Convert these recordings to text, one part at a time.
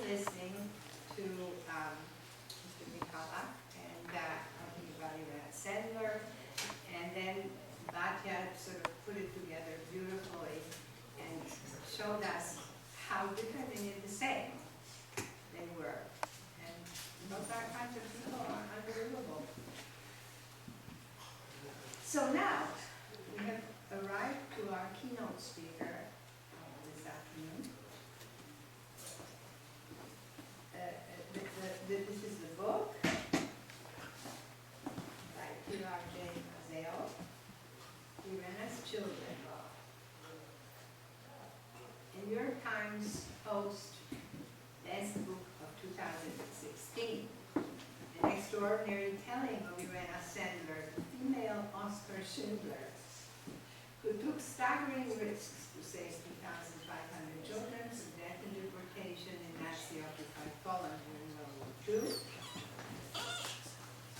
listening to Mr. Mikala and talking about Irena Sandler, and then Batya sort of put it together beautifully and showed us how different and yet the same they were. And those are kinds of people are unbelievable. So now, we have arrived to our keynote speaker this afternoon. This is the book by Pilar J. Mazeo, Irena's Children. And New York Times Post Best Book of 2016. An extraordinary telling of Irena Sandler, the female Oscar Schindler, who took staggering risks to save 2,500 children from death and deportation in Nazi-occupied Poland during World War II.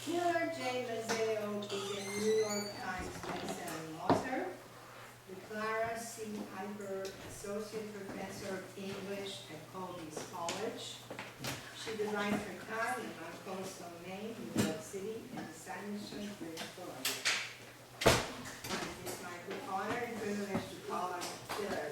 Pilar J. Mazeo is a New York Times bestselling author, the Clara C. Piper Associate Professor of English at Colby's College. She divides her time in Mount Coastal, Maine, New York City, and the Sanderson, British Columbia. It is my good honor and privilege to call on Pilar.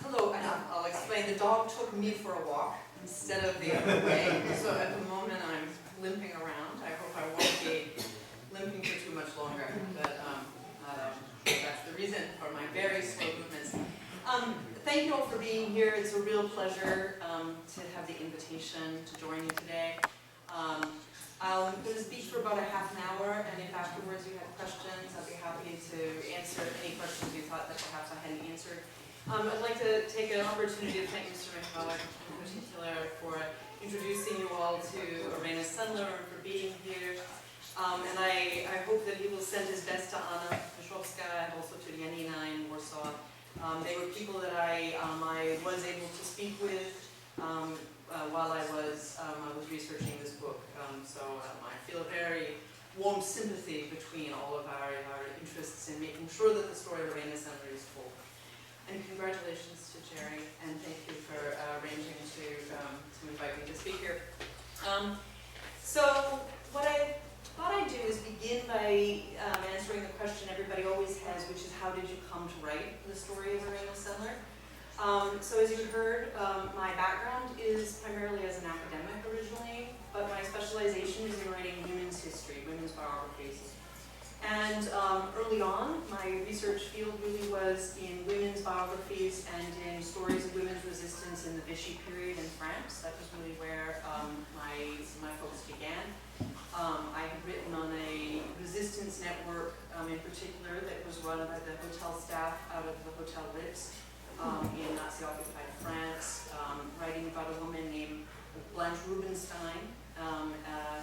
Hello, and I'll explain. The dog took me for a walk instead of the other way, so at the moment I'm limping around. I hope I won't be limping for too much longer, but that's the reason for my very slow movements. Thank you all for being here. It's a real pleasure to have the invitation to join you today. I'm going to speak for about a half an hour, and if afterwards you have questions, I'll be happy to answer any questions you thought that perhaps I hadn't answered. I'd like to take an opportunity to thank Mr. McCulloch in particular for introducing you all to Irena Sandler and for being here. And I hope that he will send his best to Anna Peszowska and also to Janina in Warsaw. They were people that I was able to speak with while I was researching this book. So I feel a very warm sympathy between all of our interests in making sure that the story of Irena Sandler is full. And congratulations to Jerry, and thank you for arranging to invite me to speak here. So what I thought I'd do is begin by answering the question everybody always has, which is how did you come to write the story of Irena Sandler? So as you heard, my background is primarily as an academic originally, but my specialization is in writing women's history, women's biographies. And early on, my research field really was in women's biographies and in stories of women's resistance in the Vichy period in France. That was really where my focus began. I had written on a resistance network in particular that was run by the hotel staff out of the Hotel Ritz in Nazi-occupied France, writing about a woman named Blanche Rubenstein,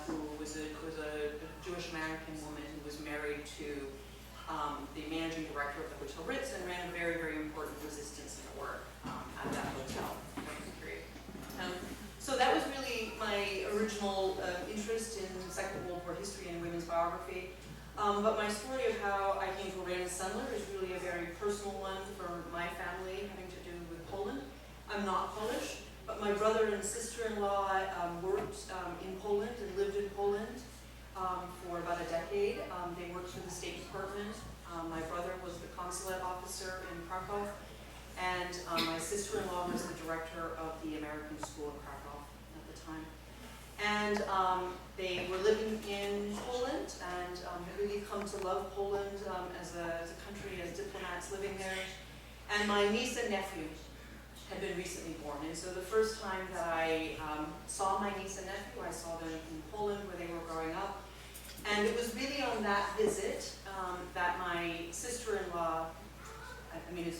who was a Jewish-American woman who was married to the managing director of the Hotel Ritz and ran a very, very important resistance network at that hotel during the period. So that was really my original interest in Second World War history and women's biography. But my story of how I came to Irena Sandler is really a very personal one for my family, having to do with Poland. I'm not Polish, but my brother and sister-in-law worked in Poland and lived in Poland for about a decade. They worked for the State Department. My brother was the consulate officer in Krakow, and my sister-in-law was the director of the American School in Krakow at the time. And they were living in Poland and had really come to love Poland as a country, as diplomats living there. And my niece and nephew had been recently born. And so the first time that I saw my niece and nephew, I saw them in Poland where they were growing up. And it was really on that visit that my sister-in-law, I mean,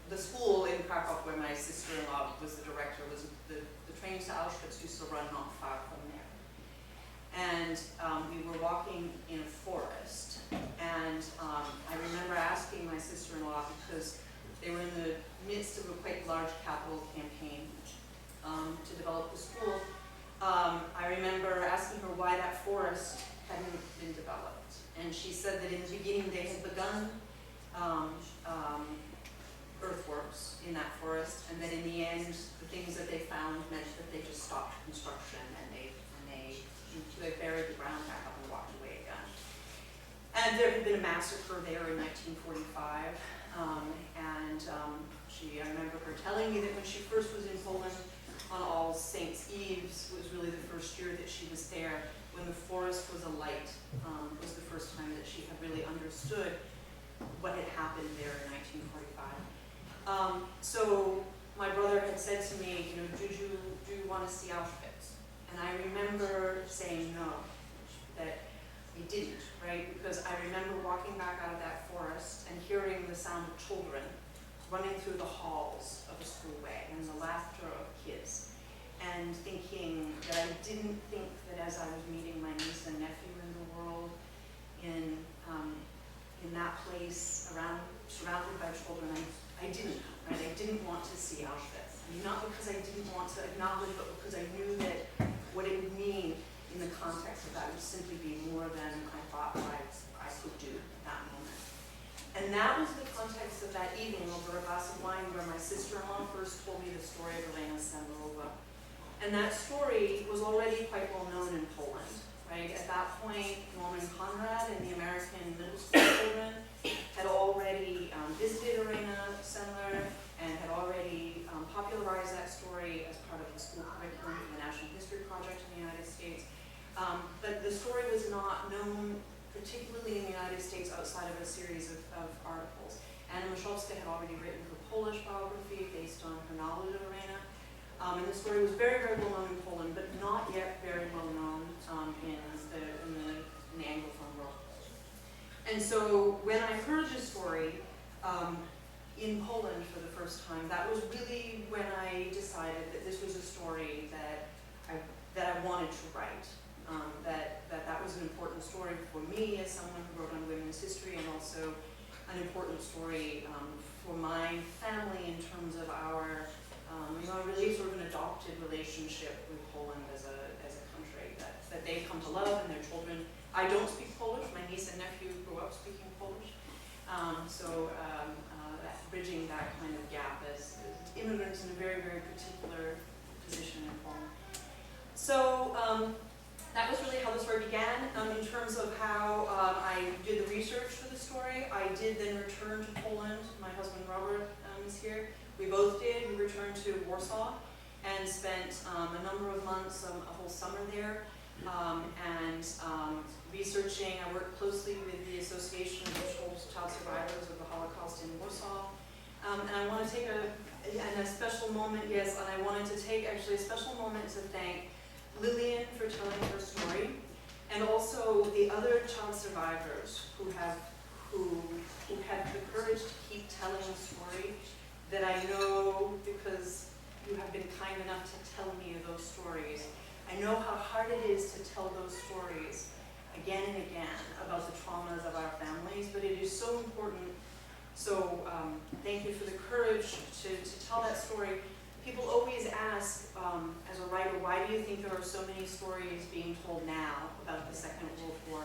the school in Krakow where my sister-in-law was the director, was the trains to Auschwitz used to run not far from there. And we were walking in a forest. And I remember asking my sister-in-law, because they were in the midst of a quite large capital campaign to develop the school. I I remember asking her why that forest hadn't been developed. And she said that in the beginning they had begun earthworks in that forest, and that in the end, the things that they found meant that they just stopped construction and they buried the ground back up and walked away again. And there had been a massacre there in 1945, I remember her telling me that when she first was in Poland on All Saints' Eves, was really the first year that she was there, when the forest was alight, was the first time that she had really understood what had happened there in 1945. So my brother had said to me, you know, do you want to see Auschwitz? And I remember saying no, that we didn't, right? Because I remember walking back out of that forest and hearing the sound of children running through the halls of a schoolway and the laughter of kids, and thinking that I didn't think that as I was meeting my niece and nephew in the world, in that place, surrounded by children, I didn't, right? I didn't want to see Auschwitz. I mean, not because I didn't want to acknowledge, but because I knew that what it would mean in the context of that would simply be more than I thought I could do at that moment. And that was the context of that evening over a glass of wine, where my sister-in-law first told me the story of Irena Senlova. And that story was already quite well known in Poland, right? At that point, Norman Conrad and the American middle school children had already visited Irena Sendler and had already popularized that story as part of the school curriculum for the National History Project in the United States. But the story was not known particularly in the United States outside of a series of articles. Anna Michalska had already written her Polish biography based on her knowledge of Irena. And the story was very, very well known in Poland, but not yet very well known in the Anglophone world. And so when I heard this story in Poland for the first time, that was really when I decided that this was a story that I wanted to write. That was an important story for me as someone who wrote on women's history, and also an important story for my family in terms of our really sort of an adopted relationship with Poland as a country that they've come to love, and their children. I don't speak Polish. My niece and nephew grew up speaking Polish. Bridging that kind of gap as immigrants in a very, very particular position in Poland. So that was really how the story began. In terms of how I did the research for the story, I did then return to Poland. My husband Robert is here. We both did. We returned to Warsaw and spent a number of months, a whole summer there, researching. I worked closely with the Association of Child Survivors of the Holocaust in Warsaw. And I want to take a special moment, yes, and I wanted to take actually a special moment to thank Lillian for telling her story, and also the other child survivors who had the courage to keep telling the story, that I know because you have been kind enough to tell me those stories. I know how hard it is to tell those stories again and again about the traumas of our families, but it is so important. So thank you for the courage to tell that story. People always ask, as a writer, why do you think there are so many stories being told now about the Second World War?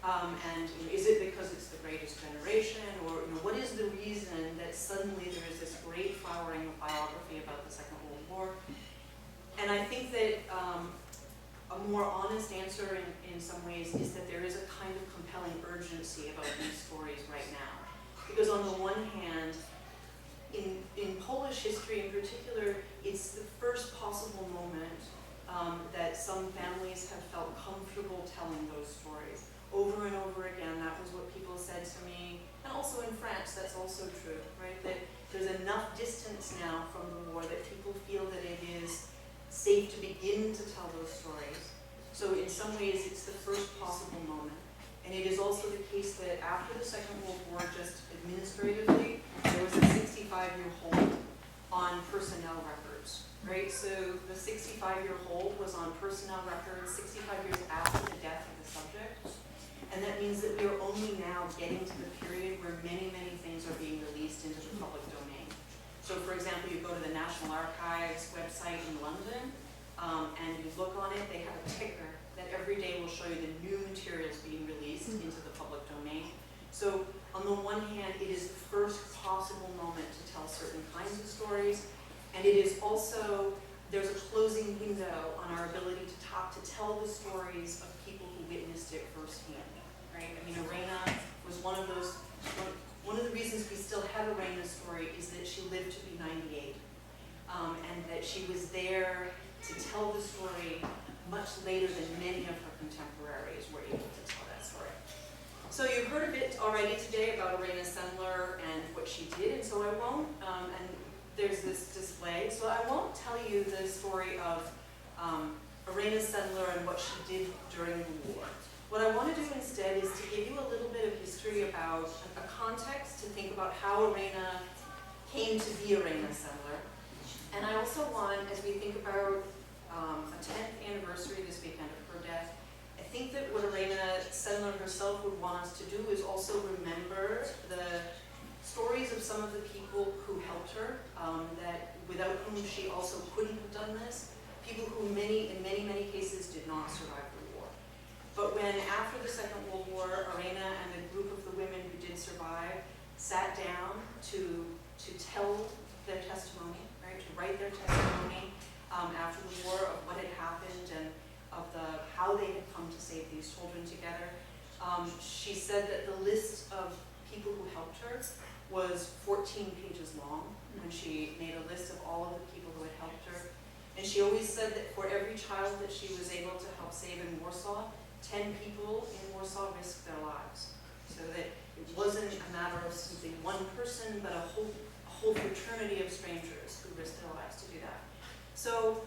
And is it because it's the greatest generation, or what is the reason that suddenly there is this great flowering of biography about the Second World War? And I think that a more honest answer in some ways is that there is a kind of compelling urgency about these stories right now. Because on the one hand, in Polish history in particular, it's the first possible moment that some families have felt comfortable telling those stories. Over and over again, that was what people said to me. And also in France, that's also true, right? That there's enough distance now from the war that people feel that it is safe to begin to tell those stories. So in some ways, it's the first possible moment. And it is also the case that after the Second World War, just administratively, there was a 65-year hold on personnel records, right? So the 65-year hold was on personnel records 65 years after the death of the subject. And that means that we are only now getting to the period where many, many things are being released into the public domain. So for example, you go to the National Archives website in London, and you look on it, they have a ticker that every day will show you the new materials being released into the public domain. So on the one hand, it is the first possible moment to tell certain kinds of stories, and it is also, there's a closing window on our ability to tell the stories of people who witnessed it firsthand, right? I mean, Irena was one of those, one of the reasons we still have Irena's story is that she lived to be 98, and that she was there to tell the story much later than many of her contemporaries were able to tell that story. So you've heard a bit already today about Irena Sendler and what she did, and so I won't, and there's this display, so I won't tell you the story of Irena Sendler and what she did during the war. What I want to do instead is to give you a little bit of history about a context to think about how Irena came to be Irena Sendler. And I also want, as we think about a 10th anniversary this weekend of her death, I think that what Irena Sendler herself would want us to do is also remember the stories of some of the people who helped her, that without whom she also couldn't have done this, people who in many cases did not survive the war. But when after the Second World War, Irena and a group of the women who did survive sat down to tell their testimony, right, to write their testimony after the war of what had happened and of how they had come to save these children together. She said that the list of people who helped her was 14 pages long, and she made a list of all of the people who had helped her. And she always said that for every child that she was able to help save in Warsaw, 10 people in Warsaw risked their lives. So that it wasn't a matter of simply one person, but a whole fraternity of strangers who risked their lives to do that. So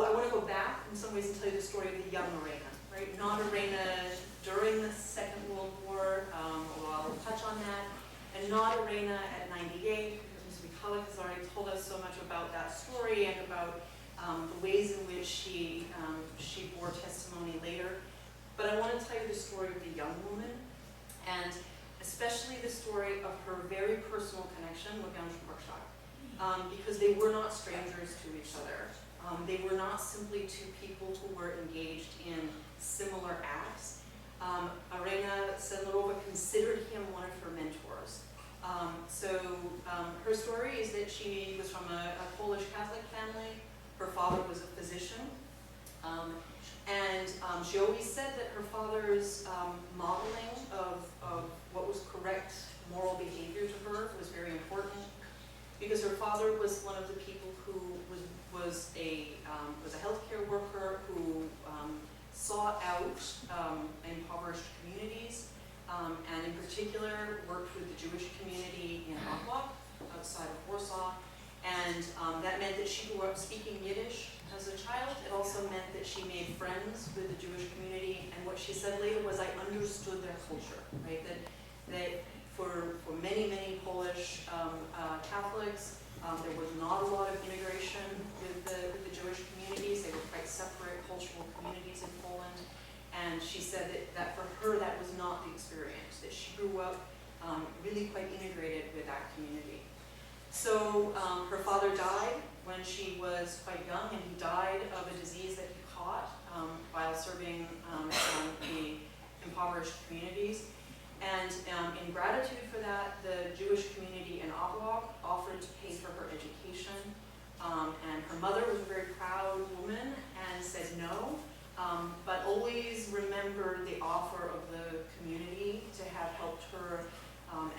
I want to go back in some ways and tell you the story of the young Irena, right? Not Irena during the Second World War, although I'll touch on that, and not Irena at 98, because Ms. Michalek has already told us so much about that story and about the ways in which she bore testimony later. But I want to tell you the story of the young woman, and especially the story of her very personal connection with Korczak, because they were not strangers to each other. They were not simply two people who were engaged in similar acts. Irena Sendler considered him one of her mentors. Her story is that she was from a Polish Catholic family. Her father was a physician. She always said that her father's modeling of what was correct moral behavior to her was very important, because her father was one of the people who was a healthcare worker who sought out impoverished communities, and in particular worked with the Jewish community in Assoc, outside of Warsaw. And that meant that she grew up speaking Yiddish as a child. It also meant that she made friends with the Jewish community, and what she said later was, I understood their culture, right? That for many Polish Catholics, there was not a lot of integration with the Jewish communities. They were quite separate cultural communities in Poland. And she said that for her, that was not the experience, that she grew up really quite integrated with that community. So her father died when she was quite young, and he died of a disease that he caught while serving the impoverished communities. And in gratitude for that, the Jewish community in Assoc offered to pay for her education. And her mother was a very proud woman and said no, but always remembered the offer of the community to have helped her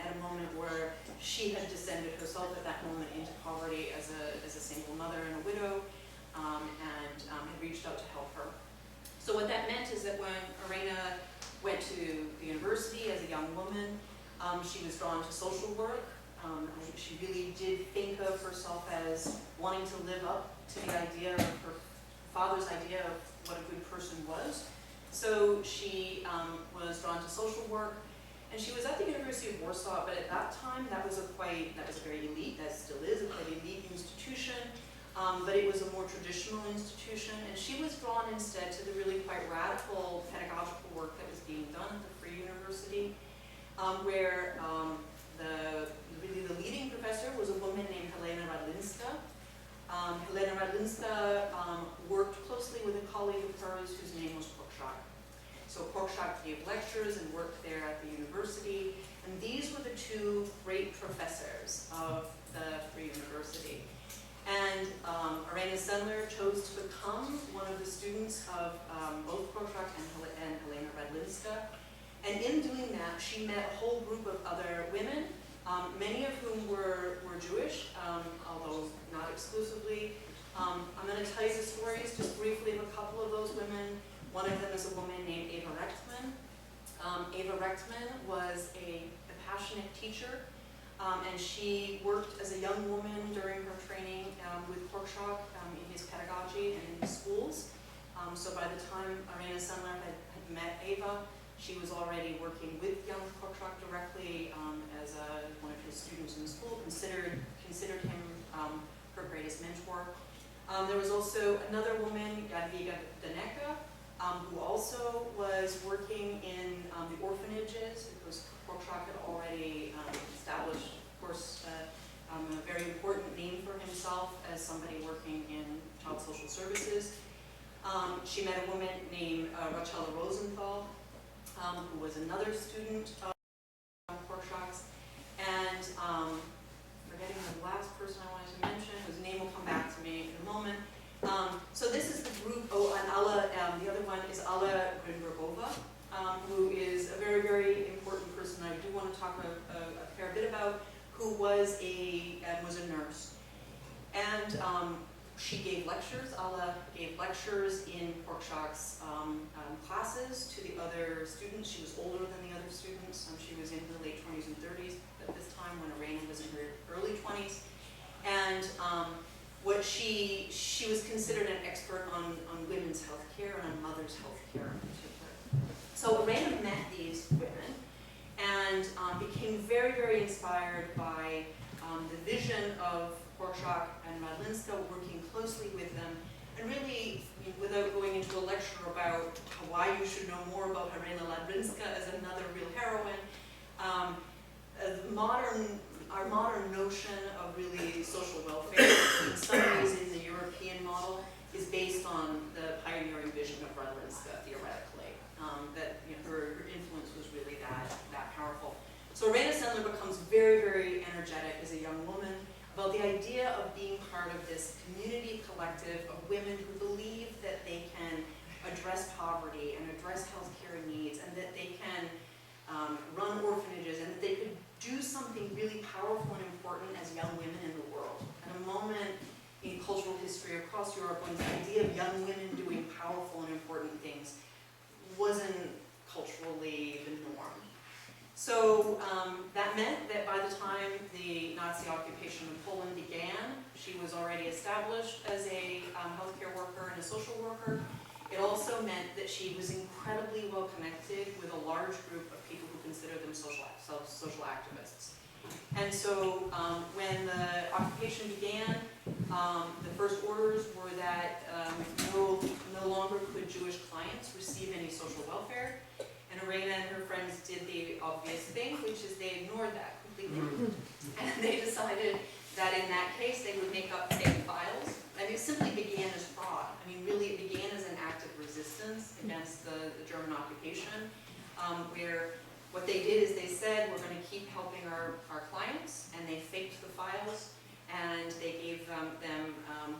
at a moment where she had descended herself at that moment into poverty as a single mother and a widow, and had reached out to help her. So what that meant is that when Irena went to the university as a young woman, she was drawn to social work. I think she really did think of herself as wanting to live up to the idea of her father's idea of what a good person was. So she was drawn to social work, and she was at the University of Warsaw, but at that time that was a very elite, that still is a quite elite institution, but it was a more traditional institution, and she was drawn instead to the really quite radical pedagogical work that was being done at the Free University, where the leading professor was a woman named Helena Radlinska. Helena Radlinska worked Korczak gave lectures and worked there at the university. And these were the two great professors of the Free University. And Irena Sendler chose to become one of the students of both Korczak and Helena Radlinska. And in doing that, she met a whole group of other women, many of whom were Jewish, although not exclusively. I'm going to tell you the stories just briefly of a couple of those women. One of them is a woman named Eva Rechtman. Eva Rechtman was a passionate teacher, and she worked as a young woman during her training with Korczak in his pedagogy and in his schools. So by the time Irena Sendler had met Eva, she was already working with young Korczak directly as one of his students in the school, considered him her greatest mentor. There was also another woman, Jadwiga Daneka, who also was working in the orphanages, because Korczak had already established, of course, a very important name for himself as somebody working in child social services. She met a woman named Rachela Rosenthal, who was another student of Korczak's, and forgetting the last person I wanted to mention, whose name will come back to me in a moment. So this is the group, and Alla, the other one is Alla Grünbergova, who is a very, very important person I do want to talk a fair bit about, who was a nurse. And she gave lectures. Alla gave lectures in Korczak's classes to the other students. She was older than the other students. She was in her late 20s and 30s at this time, when Irena was in her early 20s. And what she was considered an expert on women's health care and on mothers' health care in particular. So Irena met these women and became very, very inspired by the vision of Korczak and Radlinska, working closely with them. And really, without going into a lecture about why you should know more about Helena Radlinska as another real heroine, our modern notion of really social welfare, in some ways in the European model, is based on the pioneering vision of Radlinska, theoretically. That her influence was really that powerful. So Irena Sendler becomes very, very energetic as a young woman about the idea of being part of this community collective of women who believe that they can address poverty and address healthcare needs, and that they can run orphanages, and that they could do something really powerful and important as young women in the world. At a moment in cultural history across Europe when the idea of young women doing powerful and important things wasn't culturally the norm. So that meant that by the time the Nazi occupation of Poland began, she was already established as a healthcare worker and a social worker. It also meant that she was incredibly well connected with a large group of people who consider themselves social activists. And so when the occupation began, the first orders were that no longer could Jewish clients receive any social welfare. And Irena and her friends did the obvious thing, which is they ignored that completely. And they decided that in that case they would make up fake files. And it simply began as fraud. I mean, really, it began as an act of resistance against the German occupation, where what they did is they said, we're going to keep helping our clients, and they faked the files, and they gave them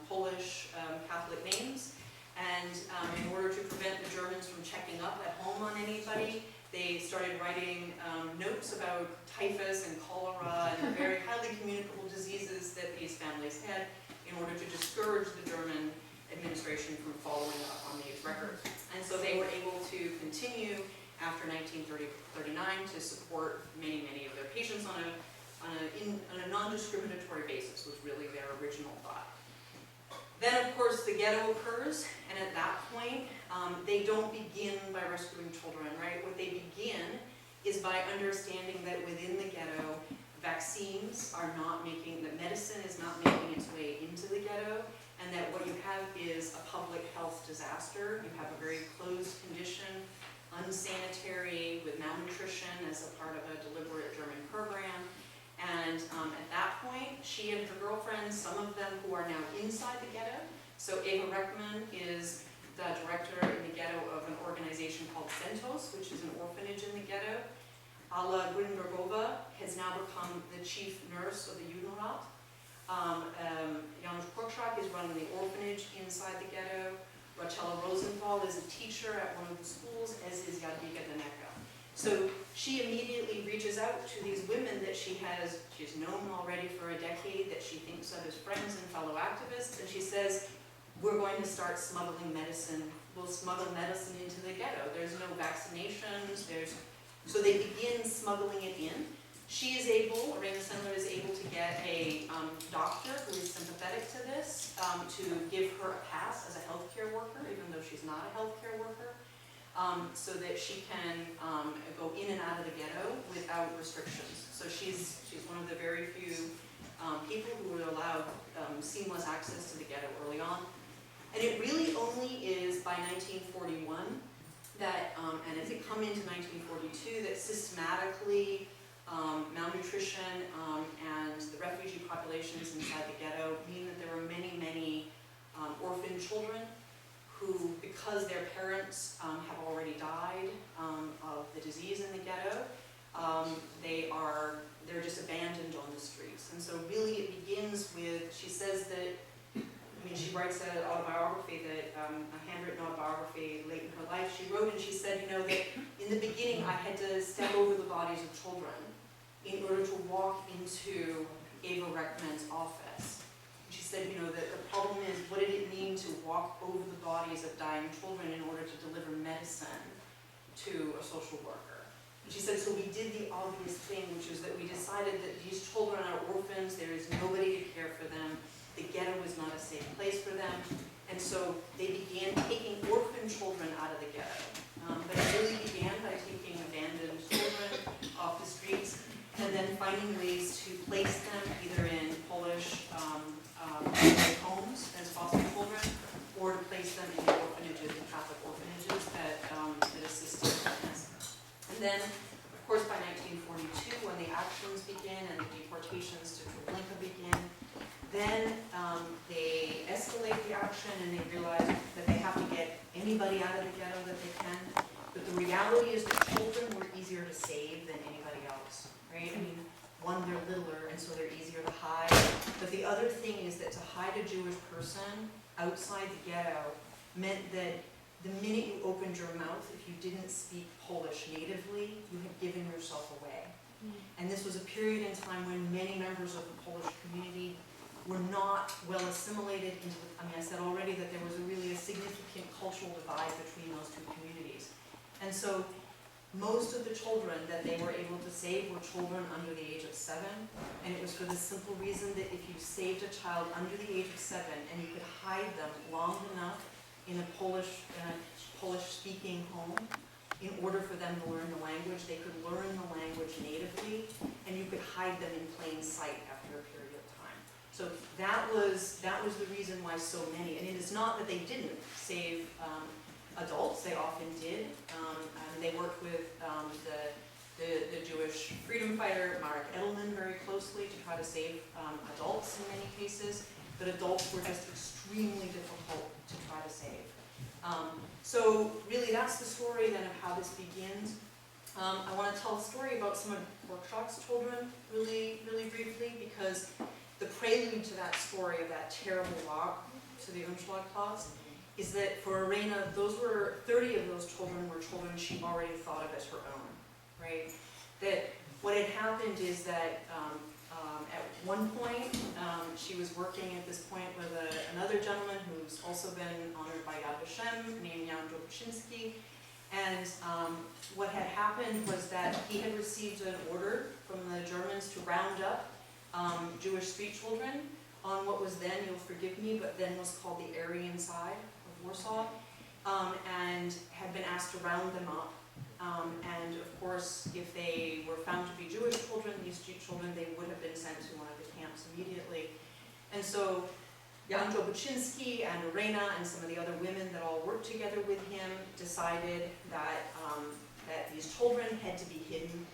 Polish Catholic names. And in order to prevent the Germans from checking up at home on anybody, they started writing notes about typhus and cholera and very highly communicable diseases that these families had, in order to discourage the German administration from following up on these records. And so they were able to continue after 1939 to support many, many of their patients on a non-discriminatory basis, was really their original thought. Then, of course, the ghetto occurs, and at that point, they don't begin by rescuing children, right? What they begin is by understanding that within the ghetto, vaccines are not making, that medicine is not making its way into the ghetto, and that what you have is a public health disaster. You have a very closed condition, unsanitary, with malnutrition as a part of a deliberate German program. And at that point, she and her girlfriends, some of them who are now inside the ghetto, so Eva Reckman is the director in the ghetto of an organization called Mementos, which is an orphanage in the ghetto. Alla Grinbergova has now become the chief nurse of the Judenrat. Janusz Korczak is running the orphanage inside the ghetto. Rachela Rosenthal is a teacher at one of the schools, as is Jadwiga Daneka. So she immediately reaches out to these women that she's known already for a decade, that she thinks of as friends and fellow activists, and she says, we're going to start smuggling medicine. We'll smuggle medicine into the ghetto. There's no vaccinations. So they begin smuggling it in. She is able, Irena Sendler is able to get a doctor who is sympathetic to this to give her a pass as a healthcare worker, even though she's not a healthcare worker, so that she can go in and out of the ghetto without restrictions. So she's one of the very few people who were allowed seamless access to the ghetto early on. And it really only is by 1941 that, and as they come into 1942, that systematically malnutrition and the refugee populations inside the ghetto mean that there were many, many orphan children who, because their parents have already died of the disease in the ghetto, they're just abandoned on the streets. And so really it begins with, she says that, she writes an autobiography, a handwritten autobiography late in her life. She wrote and she said, that in the beginning I had to step over the bodies of children in order to walk into Eva Reckman's office. She said, that the problem is, what did it mean to walk over the bodies of dying children in order to deliver medicine to a social worker? And she said, so we did the obvious thing, which is that we decided that these children are orphans, there is nobody to care for them, the ghetto is not a safe place for them, and so they began taking orphan children out of the ghetto. But it really began by taking abandoned children off the streets and then finding ways to place them either in Polish homes as foster children, or to place them in orphanages, Catholic orphanages that assisted parents. And then, of course, by 1942, when the actions begin and the deportations to Treblinka begin, then they escalate the action and they realize that they have to get anybody out of the ghetto that they can. But the reality is that children were easier to save than anybody else, right? One, they're littler, and so they're easier to hide. But the other thing is that to hide a Jewish person outside the ghetto meant that the minute you opened your mouth, if you didn't speak Polish natively, you had given yourself away. And this was a period in time when many members of the Polish community were not well assimilated into the, I said already that there was really a significant cultural divide between those two communities. And so most of the children that they were able to save were children under the age of 7, and it was for the simple reason that if you saved a child under the age of 7 and you could hide them long enough in a Polish-speaking home, in order for them to learn the language, they could learn the language natively, and you could hide them in plain sight after a period of time. So that was the reason why so many, and it is not that they didn't save adults, they often did. And they worked with the Jewish freedom fighter Marek Edelman very closely to try to save adults in many cases, but adults were just extremely difficult to try to save. So really that's the story then of how this begins. I want to tell a story about some of Korczak's children really, really briefly, because the prelude to that story of that terrible walk to the Unschlagplatz is that for Irena, 30 of those children were children she already thought of as her own, right? That what had happened is that at one point, she was working at this point with another gentleman who's also been honored by Yad Vashem, named Jan Dobrzynski. And what had happened was that he had received an order from the Germans to round up Jewish street children on what was then, you'll forgive me, but then was called the Aryan side of Warsaw, and had been asked to round them up. And of course, if they were found to be Jewish children, these street children, they would have been sent to one of the camps immediately. And so Jan Dobrzynski and Irena and some of the other women that all worked together with him decided that, that these children had to be hidden.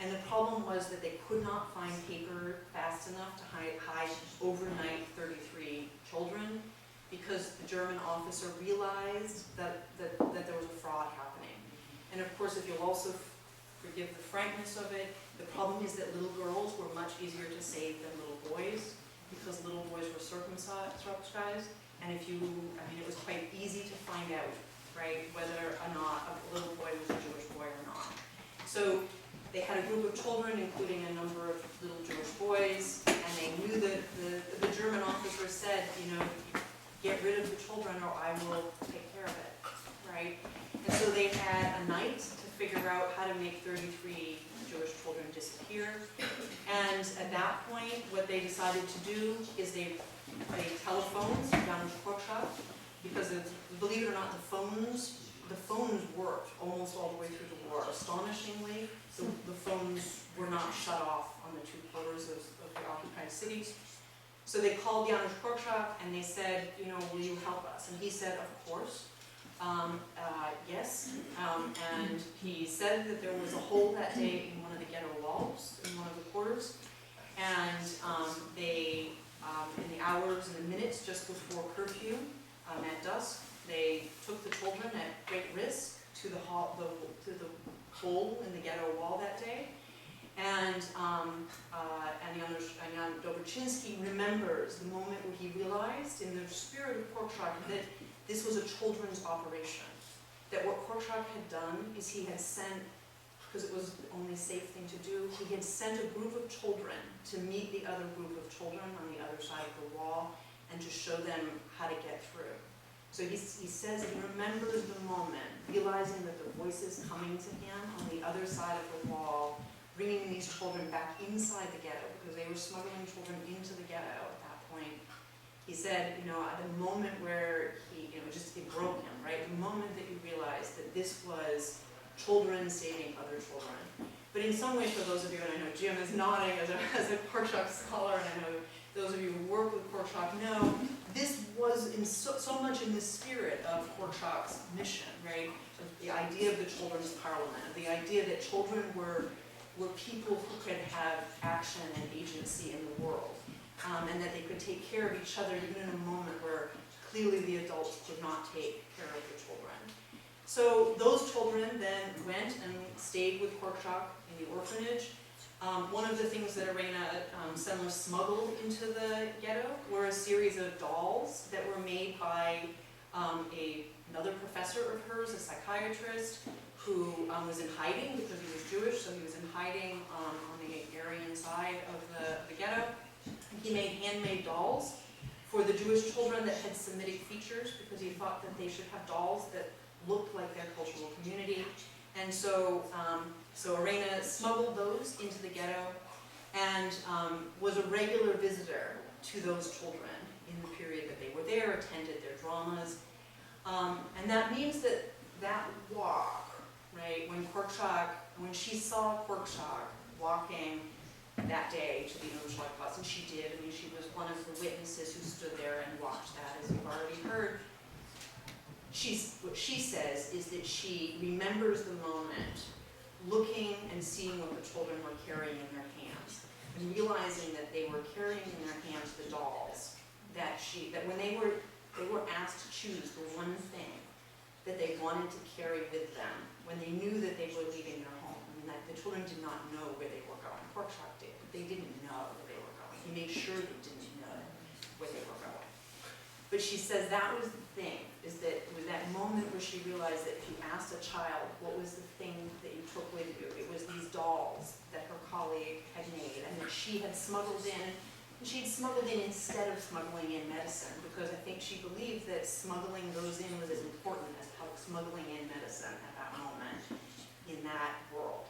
And the problem was that they could not find paper fast enough to hide overnight 33 children, because the German officer realized that there was a fraud happening. And of course, if you'll also forgive the frankness of it, the problem is that little girls were much easier to save than little boys, because little boys were circumcised, and if you, I mean, it was quite easy to find out, right, whether or not a little boy was a Jewish boy or not. So they had a group of children, including a number of little Jewish boys, and they knew that the German officer said, you know, get rid of the children or I will take care of it, right? And so they had a night to figure out how to make 33 Jewish children disappear. And at that point, what they decided to do is they telephones down to Korczak, because believe it or not, the phones worked almost all the way through the war. Astonishingly, the phones were not shut off on the two quarters of the occupied cities. So they called Janusz Korczak and they said, you know, will you help us? And he said, of course. Yes, and he said that there was a hole that day in one of the ghetto walls, in one of the quarters, and they, in the hours and the minutes just before curfew, at dusk, they took the children at great risk to the hole in the ghetto wall that day, and Jan Dobroczynski remembers the moment when he realized, in the spirit of Korczak, that this was a children's operation. That what Korczak had done is he had sent, because it was the only safe thing to do, he had sent a group of children to meet the other group of children on the other side of the wall and to show them how to get through. So he says he remembers the moment, realizing that the voices coming to him on the other side of the wall, bringing these children back inside the ghetto, because they were smuggling children into the ghetto at that point. He said, you know, at the moment where he, you know, it broke him, right? The moment that you realized that this was children saving other children. But in some ways, for those of you, and I know Jim is nodding as a Korczak scholar, and I know those of you who work with Korczak know, this was in so much in the spirit of Korczak's mission, right? The idea of the children's parliament, the idea that children were people who could have action and agency in the world. And that they could take care of each other even in a moment where clearly the adults could not take care of the children. So those children then went and stayed with Korczak in the orphanage. One of the things that Irena Sendler smuggled into the ghetto were a series of dolls that were made by another professor of hers, a psychiatrist, who was in hiding because he was Jewish, so he was in hiding on the Aryan side of the ghetto. He made handmade dolls for the Jewish children that had Semitic features because he thought that they should have dolls that looked like their cultural community. And so, Irena smuggled those into the ghetto and was a regular visitor to those children in the period that they were there, attended their dramas. And that means that walk, right, when she saw Korczak walking that day to the University, and she did. I mean, she was one of the witnesses who stood there and watched that, as you've already heard. What she says is that she remembers the moment, looking and seeing what the children were carrying in their hands, and realizing that they were carrying in their hands the dolls that when they were asked to choose the one thing that they wanted to carry with them when they knew that they were leaving their home, and that the children did not know where they were going. Korczak did, but they didn't know where they were going. He made sure they didn't know where they were going. But she says that was the thing, is that it was that moment where she realized that if you asked a child what was the thing that you took with you, it was these dolls that her colleague had made and that she had smuggled in. And she'd smuggled in instead of smuggling in medicine, because I think she believed that smuggling those in was as important as smuggling in medicine at that moment in that world.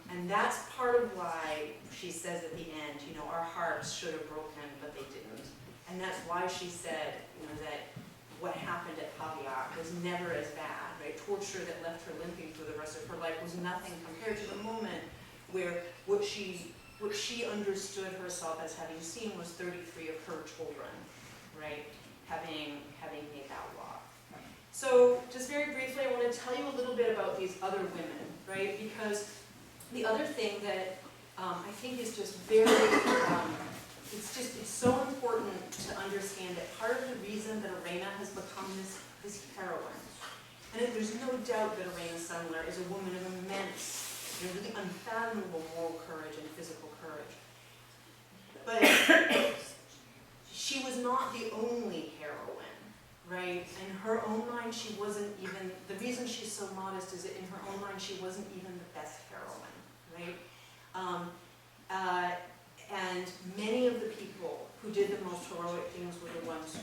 And that's part of why she says at the end, you know, our hearts should have broken, but they didn't. And that's why she said, you know, that what happened at Paviak was never as bad, right? Torture that left her limping for the rest of her life was nothing compared to the moment where what she understood herself as having seen was 33 of her children, right? Having made that walk. So just very briefly, I want to tell you a little bit about these other women, right? Because the other thing that I think is just very, it's so important to understand that part of the reason that Irena has become this heroine And there's no doubt that Irena Sendler is a woman of immense, really unfathomable moral courage and physical courage. But she was not the only heroine, right? In her own mind, she wasn't even, the reason she's so modest is that in her own mind, she wasn't even the best heroine, right? And many of the people who did the most heroic things were the ones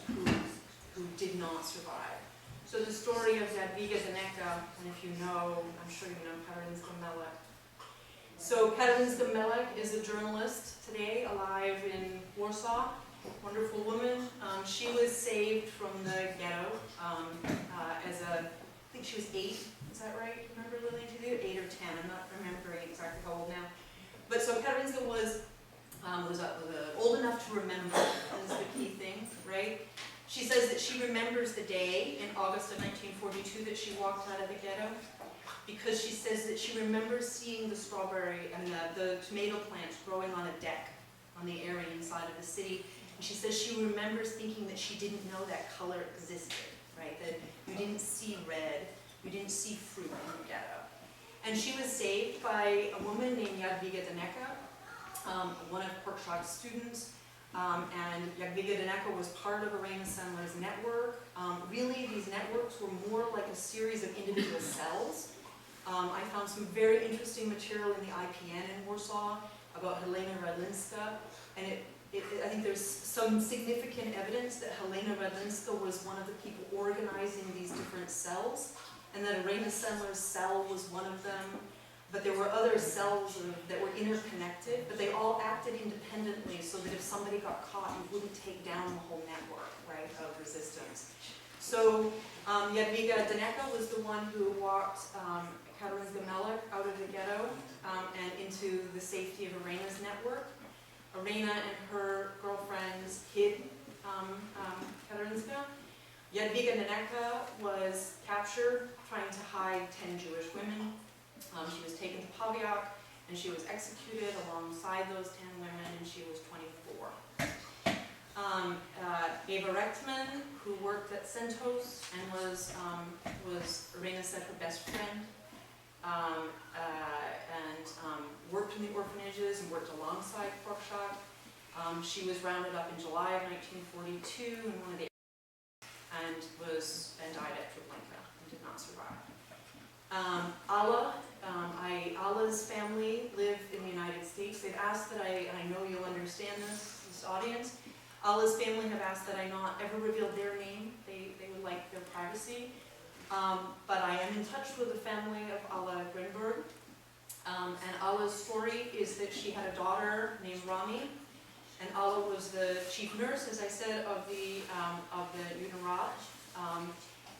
who did not survive. So the story of Jadwiga Daneka, and if you know, I'm sure you know Karolinska Melek. So Karolinska Melek is a journalist today, alive in Warsaw, wonderful woman. She was saved from the ghetto as a, I think she was 8, is that right? Remember, Lillian, to do 8 or 10, I'm not remembering exactly how old now. But so Karolinska was old enough to remember, is the key thing, right? She says that she remembers the day in August of 1942 that she walked out of the ghetto, because she says that she remembers seeing the strawberry and the tomato plants growing on a deck on the area inside of the city. And she says she remembers thinking that she didn't know that color existed, right? That you didn't see red, you didn't see fruit in the ghetto. And she was saved by a woman named Jadwiga Daneka, one of Korczak's students. And Jadwiga Daneka was part of Irena Sendler's network. Really, these networks were more like a series of individual cells. I found some very interesting material in the IPN in Warsaw about Helena Radlinska, and I think there's some significant evidence that Helena Radlinska was one of the people organizing these different cells, and that Irena Sendler's cell was one of them. But there were other cells that were interconnected, but they all acted independently so that if somebody got caught, you wouldn't take down the whole network, right, of resistance. So Jadwiga Daneka was the one who walked Karolinska Melek out of the ghetto and into the safety of Irena's network. Irena and her girlfriends hid Karolinska. Jadwiga Daneka was captured trying to hide 10 Jewish women. She was taken to Pawiak, and she was executed alongside those 10 women, and she was 24. Eva Rechtman, who worked at Centos and was Irena said her best friend, and worked in the orphanages and worked alongside Korczak. She was rounded up in July of 1942 in one of the and died at Treblinka and did not survive. Alla's family live in the United States. They've asked that I know you'll understand this audience. Alla's family have asked that I not ever reveal their name. They would like their privacy. But I am in touch with the family of Alla Grinberg. And Alla's story is that she had a daughter named Rami, and Alla was the chief nurse, as I said, of the UNRWA.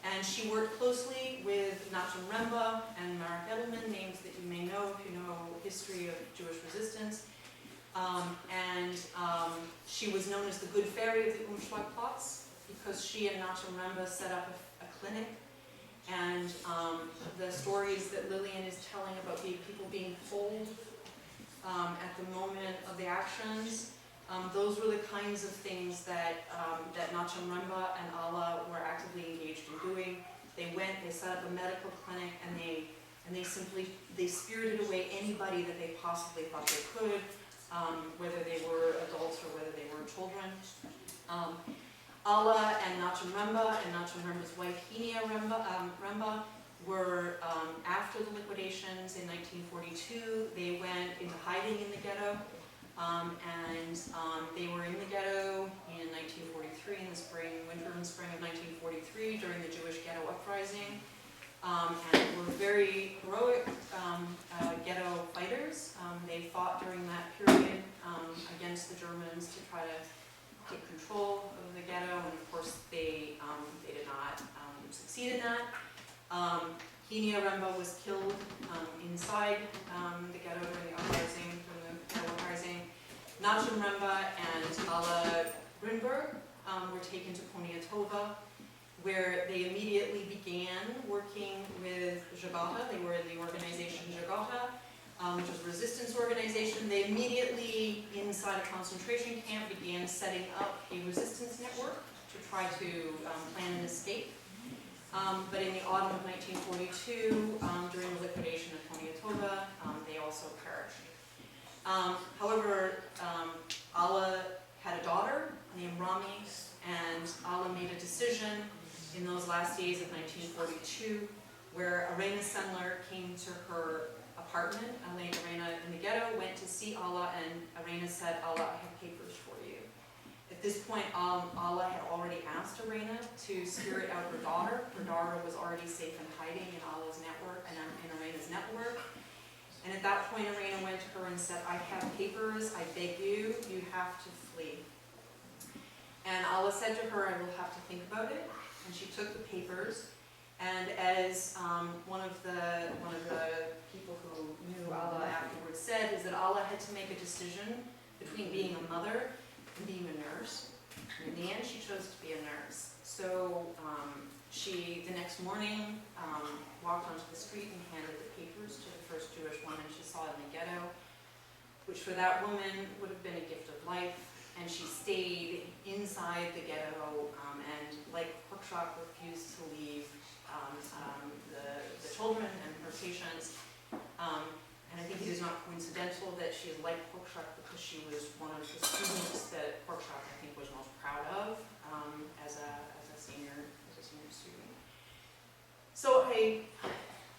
And she worked closely with Nachum Remba and Marek Edelman, names that you may know if you know history of Jewish resistance. She was known as the good fairy of the Umschlagplatz because she and Nachum Remba set up a clinic. And the stories that Lillian is telling about people being pulled at the moment of the actions, those were the kinds of things that Nachum Remba and Alla were actively engaged in doing. They went, they set up a medical clinic, and they spirited away anybody that they possibly thought they could, whether they were adults or whether they were children. Alla and Nachum Remba's wife Henia Remba were, after the liquidations in 1942, they went into hiding in the ghetto. They were in the ghetto in 1943, in the winter and spring of 1943, during the Jewish ghetto uprising, and were very heroic ghetto fighters. They fought during that period against the Germans to try to take control of the ghetto, and of course they did not succeed in that. Henia Remba was killed inside the ghetto during the uprising, Nachum Remba and Alla Grinberg were taken to Poniatowa, where they immediately began working with Żegota. They were in the organization Żegota, which was a resistance organization. They immediately, inside a concentration camp, began setting up a resistance network to try to plan an escape. But in the autumn of 1942, during the liquidation of Poniatoba, they also perished. However, Allah had a daughter named Rami, and Allah made a decision in those last days of 1942 where Irena Sendler came to her apartment. Irena in the ghetto went to see Allah, and Irena said, "Allah, I have papers for you." At this point, Allah had already asked Irena to spirit out her daughter. Her daughter was already safe and hiding in Allah's network and in Irena's network. And at that point, Irena went to her and said, "I have papers. I beg you, you have to flee." And Allah said to her, "I will have to think about it." And she took the papers. And as one of the people who knew Allah afterwards said, is that Allah had to make a decision between being a mother and being a nurse. And in the end, she chose to be a nurse. So she, the next morning, walked onto the street and handed the papers to the first Jewish woman she saw in the ghetto, which for that woman would have been a gift of life. And she stayed inside the ghetto and, like Korczak, refused to leave the children and her patients. And I think it is not coincidental that she is like Korczak because she was one of the students that Korczak, I think, was most proud of as a senior student. So I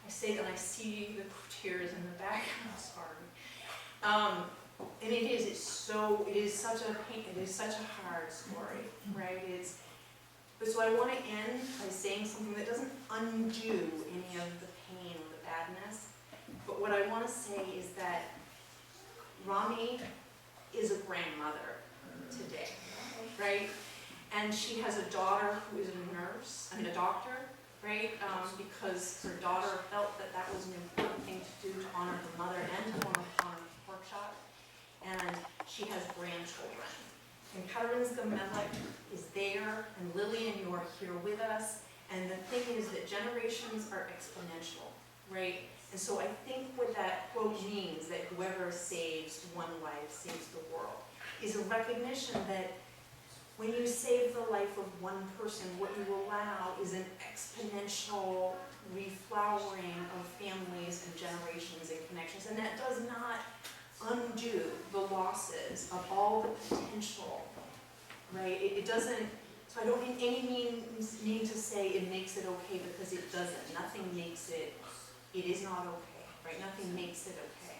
say that I see the tears in the back. I'm sorry. And it is such a pain, it is such a hard story, right? But so I want to end by saying something that doesn't undo any of the pain or the badness. But what I want to say is that Rami is a grandmother today, right? And she has a daughter who is a doctor, right? Because her daughter felt that that was an important thing to do to honor her mother and to honor Korczak. And she has grandchildren. And Karinska Melek is there, and Lillian, you are here with us. And the thing is that generations are exponential, right? And so I think what that quote means, that whoever saves one life saves the world, is a recognition that when you save the life of one person, what you allow is an exponential reflowering of families and generations and connections. And that does not undo the losses of all the potential, right? It doesn't, so I don't in any means mean to say it makes it okay, because it doesn't. Nothing makes it, it is not okay, right? Nothing makes it okay.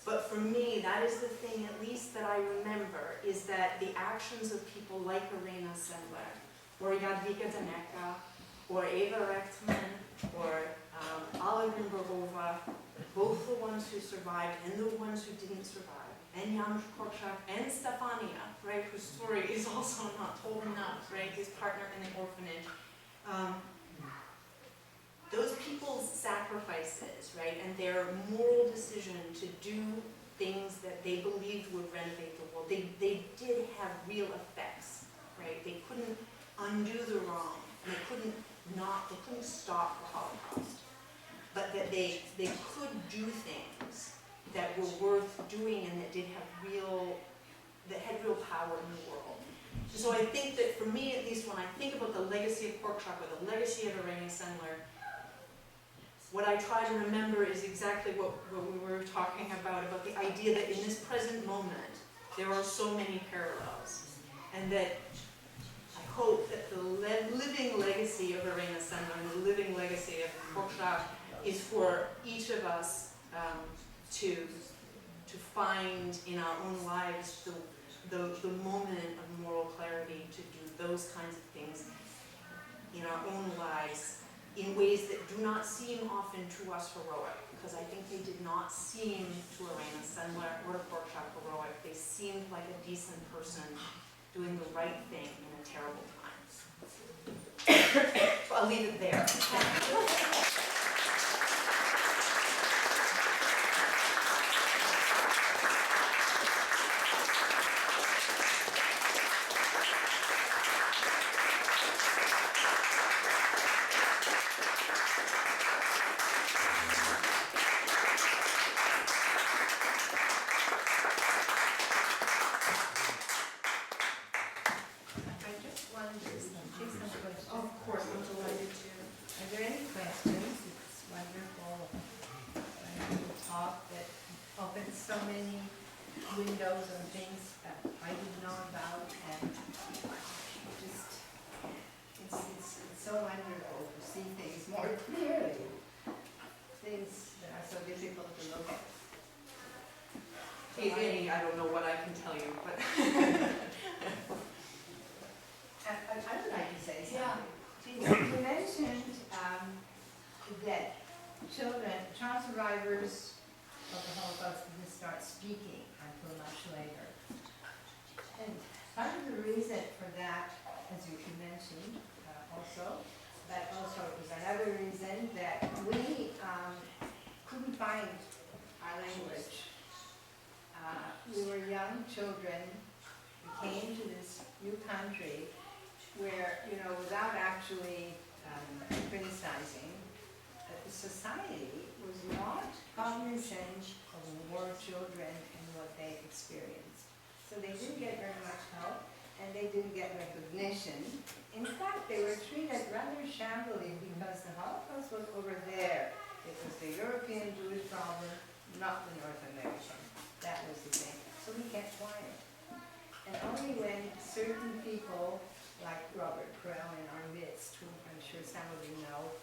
But for me, that is the thing, at least that I remember, is that the actions of people like Irena Sendler, or Jadwiga Daneka, or Eva Rechtman, or Ala Grimberova, both the ones who survived and the ones who didn't survive, and Janusz Korczak and Stefania, right, whose story is also not told enough, right, his partner in the orphanage. Those people's sacrifices, right, and their moral decision to do things that they believed would renovate the world, they did have real effects, right? They couldn't undo the wrong, and they couldn't stop the Holocaust, but that they could do things that were worth doing and that had real power in the world. And so I think that for me, at least, when I think about the legacy of Korczak or the legacy of Irena Sendler, what I try to remember is exactly what we were talking about the idea that in this present moment, there are so many parallels, and that I hope that the living legacy of Irena Sendler and the living legacy of Korczak is for each of us to find in our own lives the moment of moral clarity to do those kinds of things in our own lives in ways that do not seem often to us heroic, because I think they did not seem to Irena Sendler or to Korczak heroic. They seemed like a decent person doing the right thing in a terrible time. So I'll leave it there. Of course, I'm delighted to. so many windows and things that I didn't know about, and just, it's so wonderful to see things more clearly, things that are so difficult to look at. Hey, Annie, I don't know what I can tell you, but. I would like to say Yeah. something. You mentioned that child survivors of the Holocaust didn't start speaking until much later. And part of the reason for that, as you mentioned also, but also it was another reason that we couldn't find our language. We were young children. We came to this new country where, you know, without actually criticizing, the society was not cognizant of war children and what they experienced. So they didn't get very much help, and they didn't get recognition. In fact, they were treated rather shabbily because the Holocaust was over there. It was the European Jewish problem, not the North American. That was the thing. So we kept quiet. And only when certain people, like Robert Krell in our midst, who I'm sure some of you know,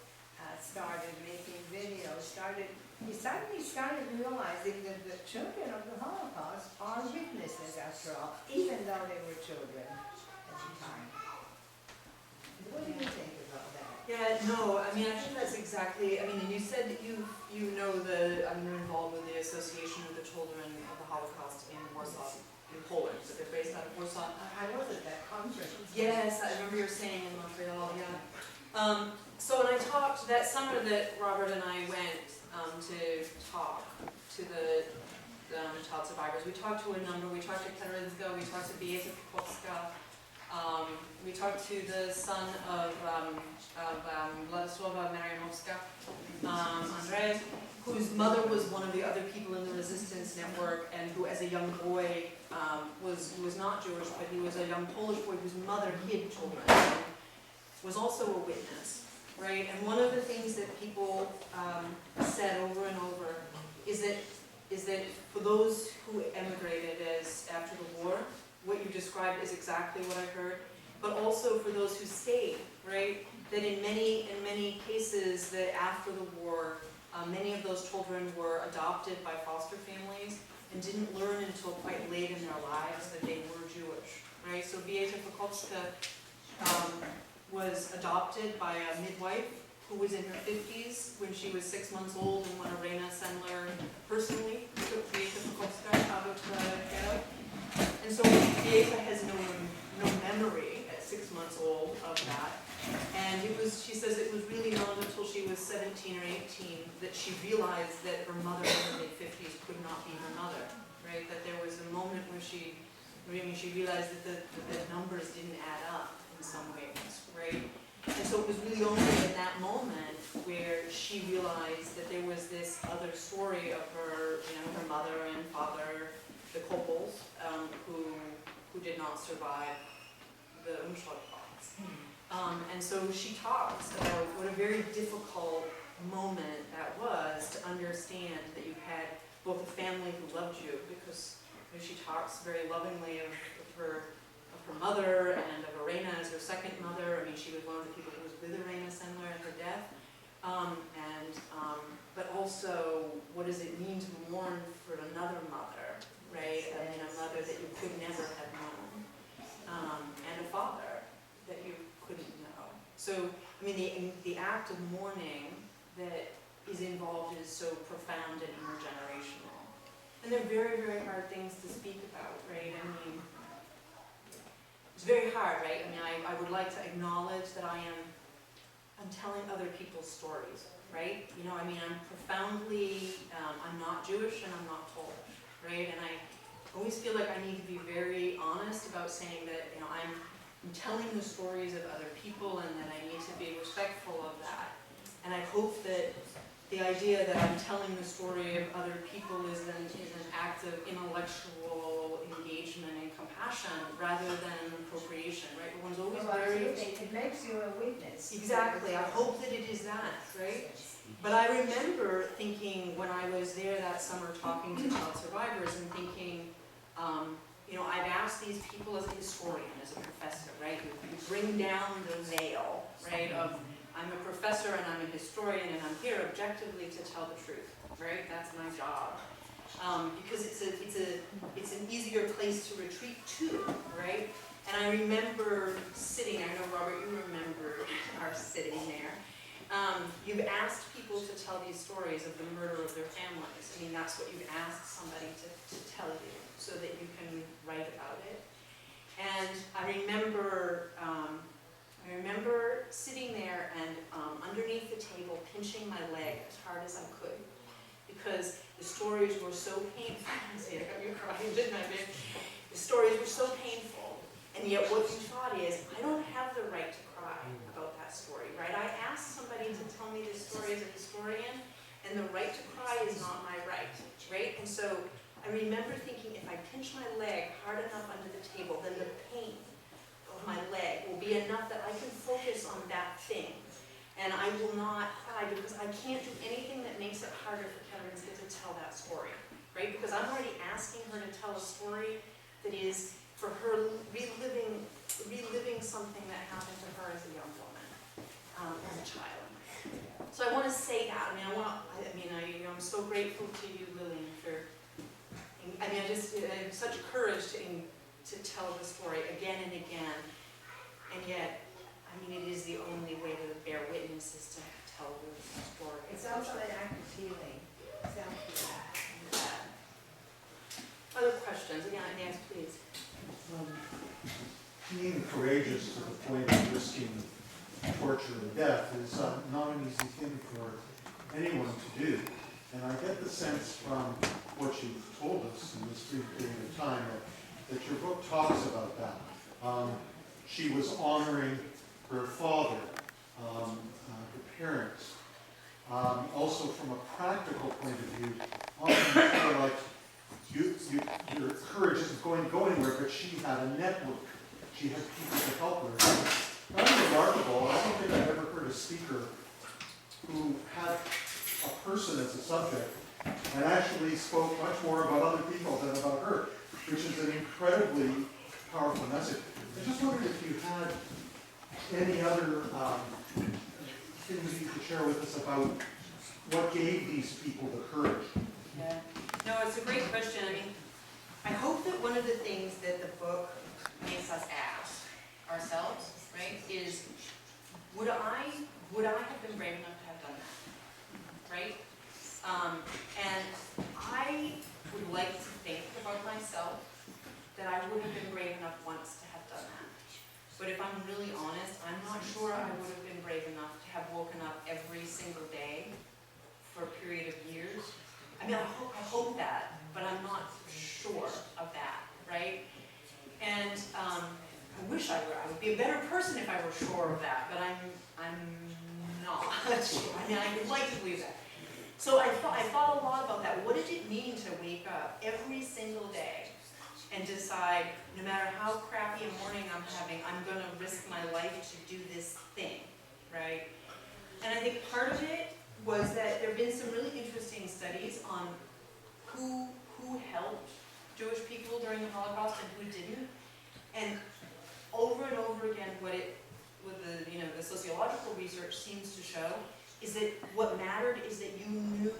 started making videos, he suddenly started realizing that the children of the Holocaust are witnesses after all, even though they were children at the time. What do you think about that? Yeah, no, I mean, I think that's exactly, I mean, and you said that you know you're involved with the Association with the Children of the Holocaust in Warsaw, in Poland, so they're based out of Warsaw. I was at that conference. Yes, I remember you were saying in Montreal, yeah. So when I talked, that summer that Robert and I went to talk to the child survivors, we talked to a number, we talked to Katarzyna, we talked to Beata Korczak, we talked to the son of Władysława Marianowska, Andrzej, whose mother was one of the other people in the resistance network, and who as a young boy was not Jewish, but he was a young Polish boy whose mother hid children, was also a witness, right? And one of the things that people said over and over is that for those who emigrated after the war, what you described is exactly what I heard, but also for those who stayed, right? That in many cases that after the war, many of those children were adopted by foster families and didn't learn until quite late in their lives that they were Jewish, right? So Beata Korczak was adopted by a midwife who was in her 50s when she was 6 months old, and when Irena Sendler personally took Beata Korczak out of the ghetto. And so Beata has no memory at 6 months old of that. And she says it was really not until she was 17 or 18 that she realized that her mother in her mid-50s could not be her mother, right? That there was a moment where she realized that the numbers didn't add up in some ways, right? And so it was really only in that moment where she realized that there was this other story of her, her mother and father, the Koppels, who did not survive the Umschlagplatz. And so she talks about what a very difficult moment that was to understand that you had both a family who loved you, because she talks very lovingly of her mother and of Irena as her second mother. I mean, she was one of the people who was with Irena Sendler at her death. But also, what does it mean to mourn for another mother, right? I mean, a mother that you could never have known, and a father that you couldn't know. So, I mean, the act of mourning that is involved is so profound and intergenerational. And they're very, very hard things to speak about, right? I mean, it's very hard, right? I mean, I would like to acknowledge that I'm telling other people's stories, right? I mean, I'm profoundly, I'm not Jewish and I'm not Polish, right? And I always feel like I need to be very honest about saying that, I'm telling the stories of other people and that I need to be respectful of that. And I hope that the idea that I'm telling the story of other people is an act of intellectual engagement and compassion rather than appropriation, right? One's always very... It makes you a witness. Exactly. I hope that it is that, right? But I remember thinking when I was there that summer talking to child survivors and thinking, you know, I've asked these people as a historian, as a professor, right? You bring down the veil, right, of I'm a professor and I'm a historian and I'm here objectively to tell the truth, right? That's my job. Because it's an easier place to retreat to, right? And I remember sitting, I know Robert, you remember our sitting there. You've asked people to tell these stories of the murder of their families. I mean, that's what you've asked somebody to tell you so that you can write about it. And I remember sitting there and underneath the table pinching my leg as hard as I could because the stories were so painful. See, I got you crying, didn't I, babe? The stories were so painful. And yet what you thought is, I don't have the right to cry about that story, right? I asked somebody to tell me this story as a historian, and the right to cry is not my right, right? And so I remember thinking, if I pinch my leg hard enough under the table, then the pain of my leg will be enough that I can focus on that thing. And I will not cry because I can't do anything that makes it harder for Katherine's to tell that story, right? Because I'm already asking her to tell a story that is for her reliving something that happened to her as a young woman, as a child. So I want to say that. I mean, I'm so grateful to you, Lillian, for. I mean, I have such courage to tell the story again and again, and yet, I mean, it is the only way to bear witness is to tell the story. It's also an act of healing, self-healing. Other questions? Yeah, Nancy, please. Being courageous to the point of risking torture and death is not an easy thing for anyone to do. And I get the sense from what you've told us in this brief period of time that your book talks about that. She was honoring her father, her parents. Also from a practical point of view, often you feel like your courage isn't going to go anywhere, but she had a network. She had people to help her. Kind of remarkable. I don't think I've ever heard a speaker who had a person as a subject and actually spoke much more about other people than about her, which is an incredibly powerful message. I just wondered if you had any other things you could share with us about what gave these people the courage. Yeah. No, it's a great question. I mean, I hope that one of the things that the book makes us ask ourselves, right, is would I have been brave enough to have done that, right? And I would like to think about myself that I would have been brave enough once to have done that. But if I'm really honest, I'm not sure I would have been brave enough to have woken up every single day for a period of years. I mean, I hope that, but I'm not sure of that, right? And I wish I were. I would be a better person if I were sure of that, but I'm not. I mean, I would like to believe that. So I thought a lot about that. What did it mean to wake up every single day and decide, no matter how crappy a morning I'm having, I'm going to risk my life to do this thing, right? And I think part of it was that there have been some really interesting studies on who helped Jewish people during the Holocaust and who didn't. And over again, what the sociological research seems to show is that what mattered is that you knew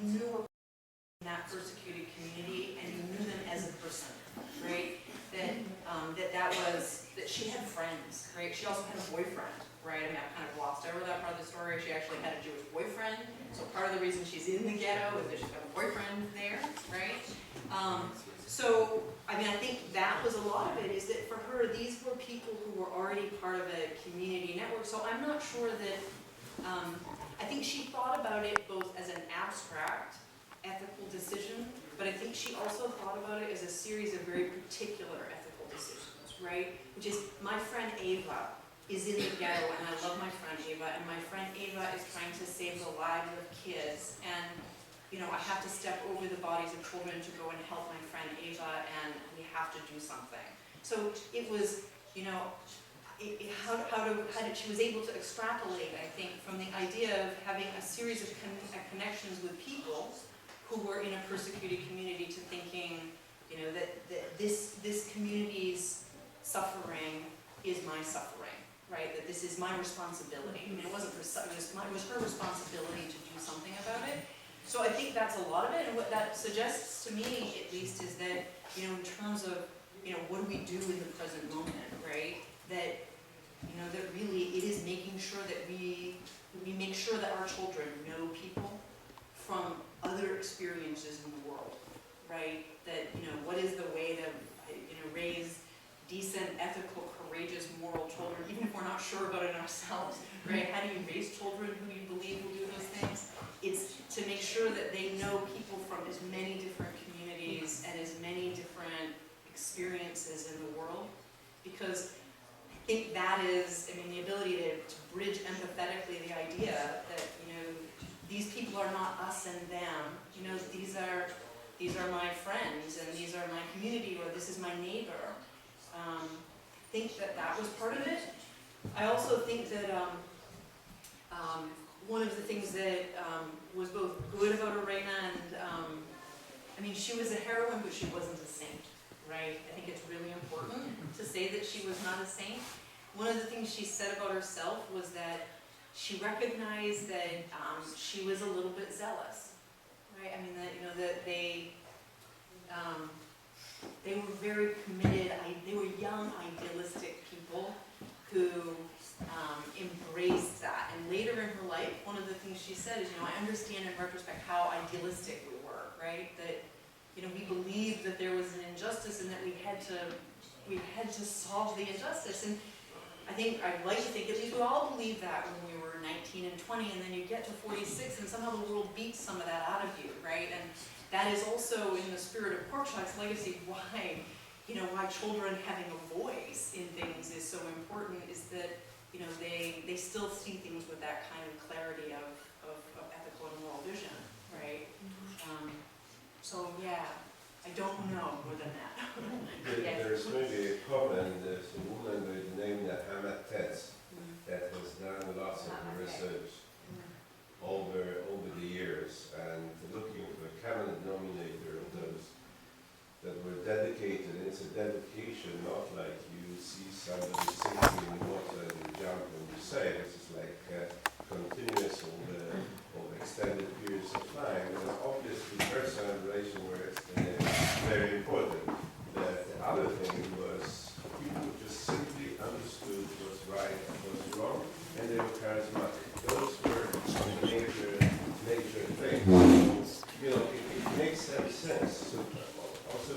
in that persecuted community and you knew them as a person, right? That she had friends, right? She also had a boyfriend, right? I mean, I kind of glossed over that part of the story. She actually had a Jewish boyfriend. So part of the reason she's in the ghetto is that she's got a boyfriend there, right? So, I mean, I think that was a lot of it, is that for her, these were people who were already part of a community network. So I'm not sure that, I think she thought about it both as an abstract ethical decision, but I think she also thought about it as a series of very particular ethical decisions, right? Which is, my friend Ava is in the ghetto, and I love my friend Ava, and my friend Ava is trying to save the lives of kids, and I have to step over the bodies of children to go and help my friend Ava, and we have to do something. So it was, she was able to extrapolate, I think, from the idea of having a series of connections with people who were in a persecuted community to thinking, you know, that this community's suffering is my suffering, right? That this is my responsibility. I mean, it wasn't it was her responsibility to do something about it. So I think that's a lot of it, and what that suggests to me, at least, is that, you know, in terms of, you know, what do we do in the present moment, right? That, you know, that really it is making sure that we make sure that our children know people from other experiences in the world, right? That, you know, what is the way to, you know, raise decent, ethical, courageous, moral children, even if we're not sure about it ourselves, right? How do you raise children who you believe will do those things? It's to make sure that they know people from as many different communities and as many different experiences in the world, because I think that is, I mean, the ability to bridge empathetically the idea that, you know, these people are not us and them, you know, these are my friends, and these are my community, or this is my neighbor. I think that was part of it. I also think that one of the things that was both good about Irena and, I mean, she was a heroine, but she wasn't a saint, right? I think it's really important to say that she was not a saint. One of the things she said about herself was that she recognized that she was a little bit zealous, right? I mean, that, you know, that they were very committed, they were young, idealistic people who embraced that. And later in her life, one of the things she said is, you know, I understand in retrospect how idealistic we were, right? That, you know, we believed that there was an injustice and that we had to solve the injustice. And I think, I'd like to think, at least we all believed that when we were 19 and 20, and then you get to 46 and somehow the world beats some of that out of you, right? And that is also in the spirit of Korczak's legacy why, you know, why children having a voice in things is so important, is that, you know, they still see things with that kind of clarity of ethical and moral vision, right? So yeah, I don't know more than that. Yeah. There's maybe a comment, there's a woman with the name Hannah Tetz that has done lots of research over the years, and looking for a common denominator of those that were dedicated. It's a dedication, not like you see somebody sinking in the water and you jump and you say, this is like continuous over extended periods of time. And obviously personal relation were very important. The other thing was people just simply understood what's right and what's wrong, and they were charismatic. Those were major things. You know, it makes some sense. So also,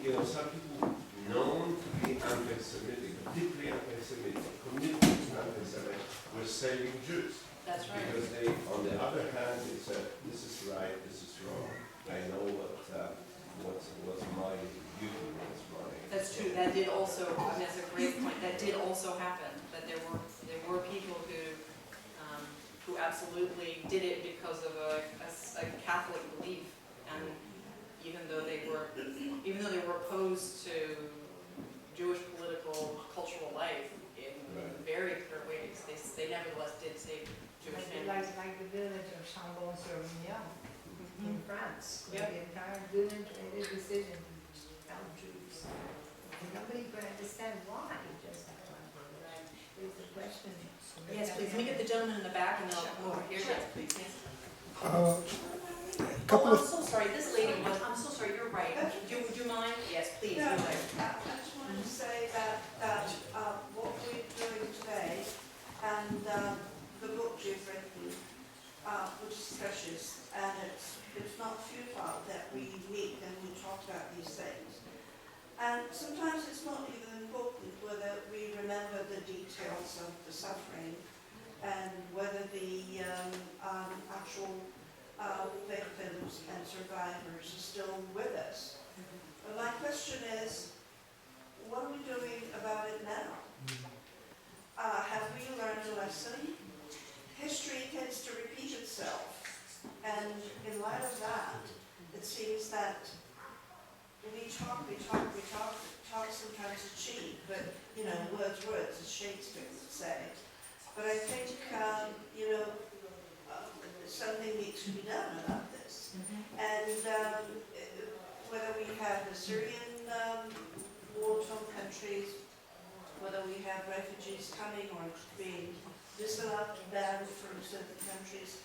you know, some people known to be anti-Semitic, deeply anti-Semitic, committed to anti-Semitic, were saving Jews. That's right. Because they, on the other hand, they said, this is right, this is wrong. I know what's my duty, what's my... That's true. That did also, that's a great point. That did also happen. That there were people who absolutely did it because of a Catholic belief, and even though they were opposed to Jewish political, cultural life in very clear ways, they nevertheless did save Jewish families. Like the village of Chambon-sur-Mignon in France, where Yep. the entire village made a decision to help Jews. And nobody could understand why, just that one. There's a question. Yes, please. Let me get the gentleman in the back, and then I'll come over here. Yes, please. Yes. Couple I'm of so sorry. This lady was. I'm so sorry. You're right. Would you mind? Yes, please. No, You're right. I just wanted to say that what we're doing today and the book you've written, which is precious, and it's not futile that we meet and we talk about these things. And sometimes it's not even important whether we remember the details of the suffering and whether the actual victims and survivors are still with us. But my question is, what are we doing about it now? Have we learned a lesson? History tends to repeat itself, and in light of that, it seems that we talk, sometimes it's cheap, but, you know, words, it's Syrian war-torn countries, whether we have refugees coming or being disallowed to ban from certain countries.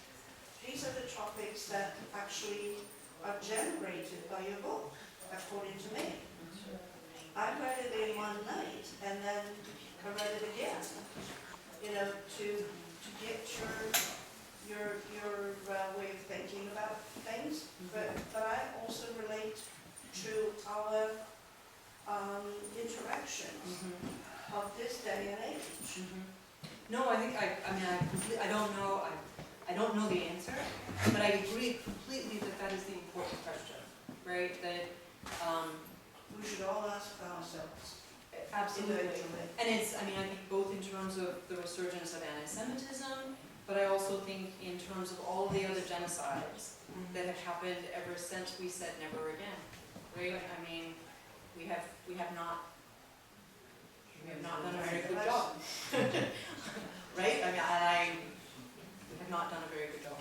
These are the topics that actually are generated by your book, according to me. I read it in one night, and then I read it again, you know, to get your way of thinking about things. But I also relate to our interactions of this day and age. No, I think I don't know the answer, but I agree completely that that is the important question, right? That We should all ask ourselves. absolutely. Individually. And it's, I think both in terms of the resurgence of anti-Semitism, but I also think in terms of all the other genocides that have happened ever since we said never again, right? We have not done a very good job, right? We have not done a very good job.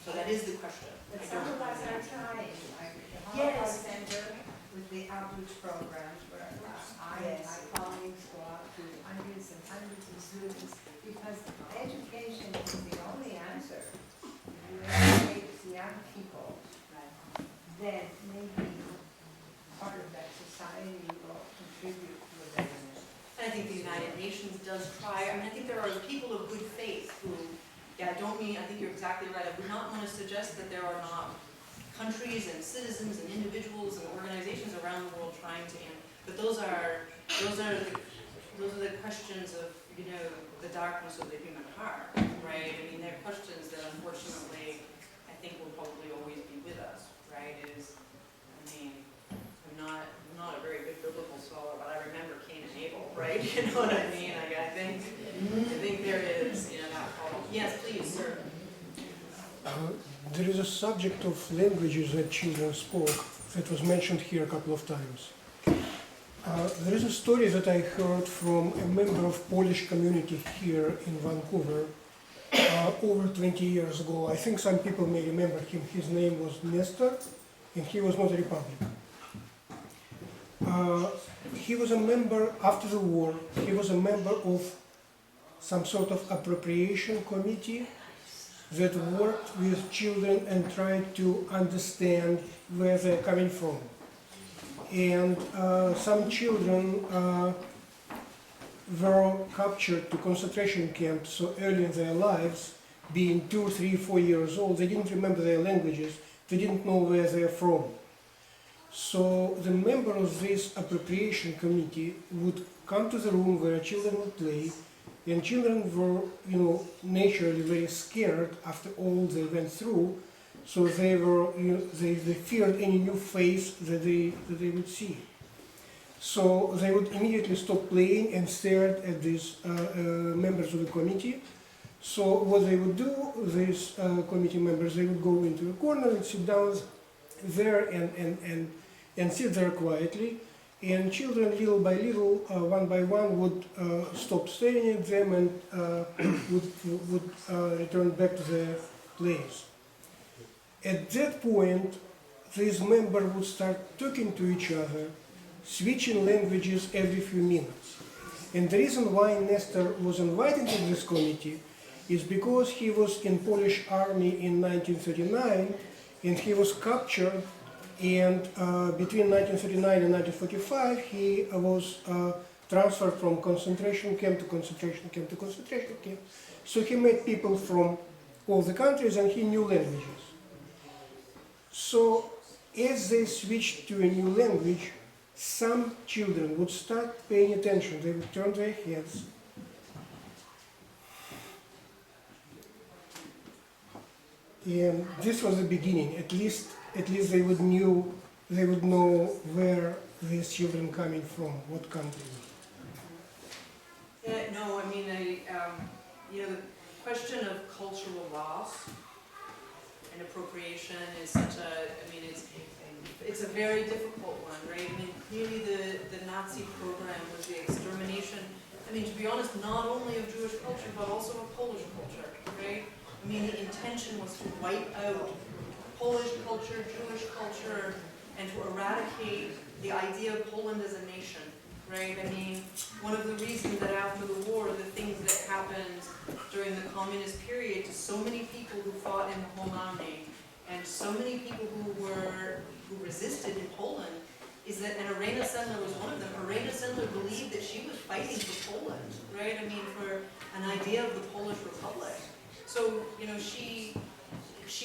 So that is the question. But I some don't of us know. are trying, like the Yes. Holocaust Center with the outreach programs where my colleagues go out to hundreds and hundreds of students, because education is the only answer. If you educate young people, then maybe part of that society will contribute to a betterment. And I think the United Nations does try. I think there are people of good faith who, I think you're exactly right. I would not want to suggest that there are not countries and citizens and individuals and organizations around the world trying to end. But those are the questions of, the darkness of the human heart, right? They're questions that unfortunately I think will probably always be with us, right? I'm not a very good biblical scholar, but I remember Cain and Abel, right? You know what I mean? I think there is, that problem. Yes, please, sir. There is a subject of languages that children spoke that was mentioned here a couple of times. There is a story that I heard from a member of Polish community here in Vancouver over 20 years ago. I think some people may remember him. His name was Nestor, and he was not a Republican. He was a member, after the war, he was a member of some sort of appropriation committee that worked with children and tried to understand where they're coming from. And some children were captured to concentration camps so early in their lives, being 2, 3, 4 years old. They didn't remember their languages, they didn't know where they're from. So the member of this appropriation committee would come to the room where children would play, and children were, naturally very scared after all they went through. So they were, they feared any new face that they would see. So they would immediately stop playing and stared at these members of the committee. So what they would do, these committee members, they would go into a corner and sit down there and sit there quietly. And children, little by little, one by one, would stop staring at them and would return back to their place. At that point, these members would start talking to each other, switching languages every few minutes. And the reason why Nestor was invited to this committee is because he was in Polish army in 1939, and he was captured, and between 1939 and 1945, he was transferred from concentration camp to concentration camp to concentration camp. So he met people from all the countries, and he knew languages. So as they switched to a new language, some children would start paying attention. They would turn their heads. And this was the beginning. At least they would know where these children coming from, what country. No, the question of cultural loss and appropriation is such a, it's a very difficult one, right? Clearly the Nazi program was the extermination, to be honest, not only of Jewish culture, but also of Polish culture, right? The intention was to wipe out Polish culture, Jewish culture, and to eradicate the idea of Poland as a nation, right? I mean, one of the reasons that after the war, the things that happened during the communist period to so many people who fought in the Home Army and so many people who resisted in Poland is that, and Irena Sendler was one of them. Irena Sendler believed that she was fighting for Poland, right? I mean, for an idea of the Polish Republic. So, you know, she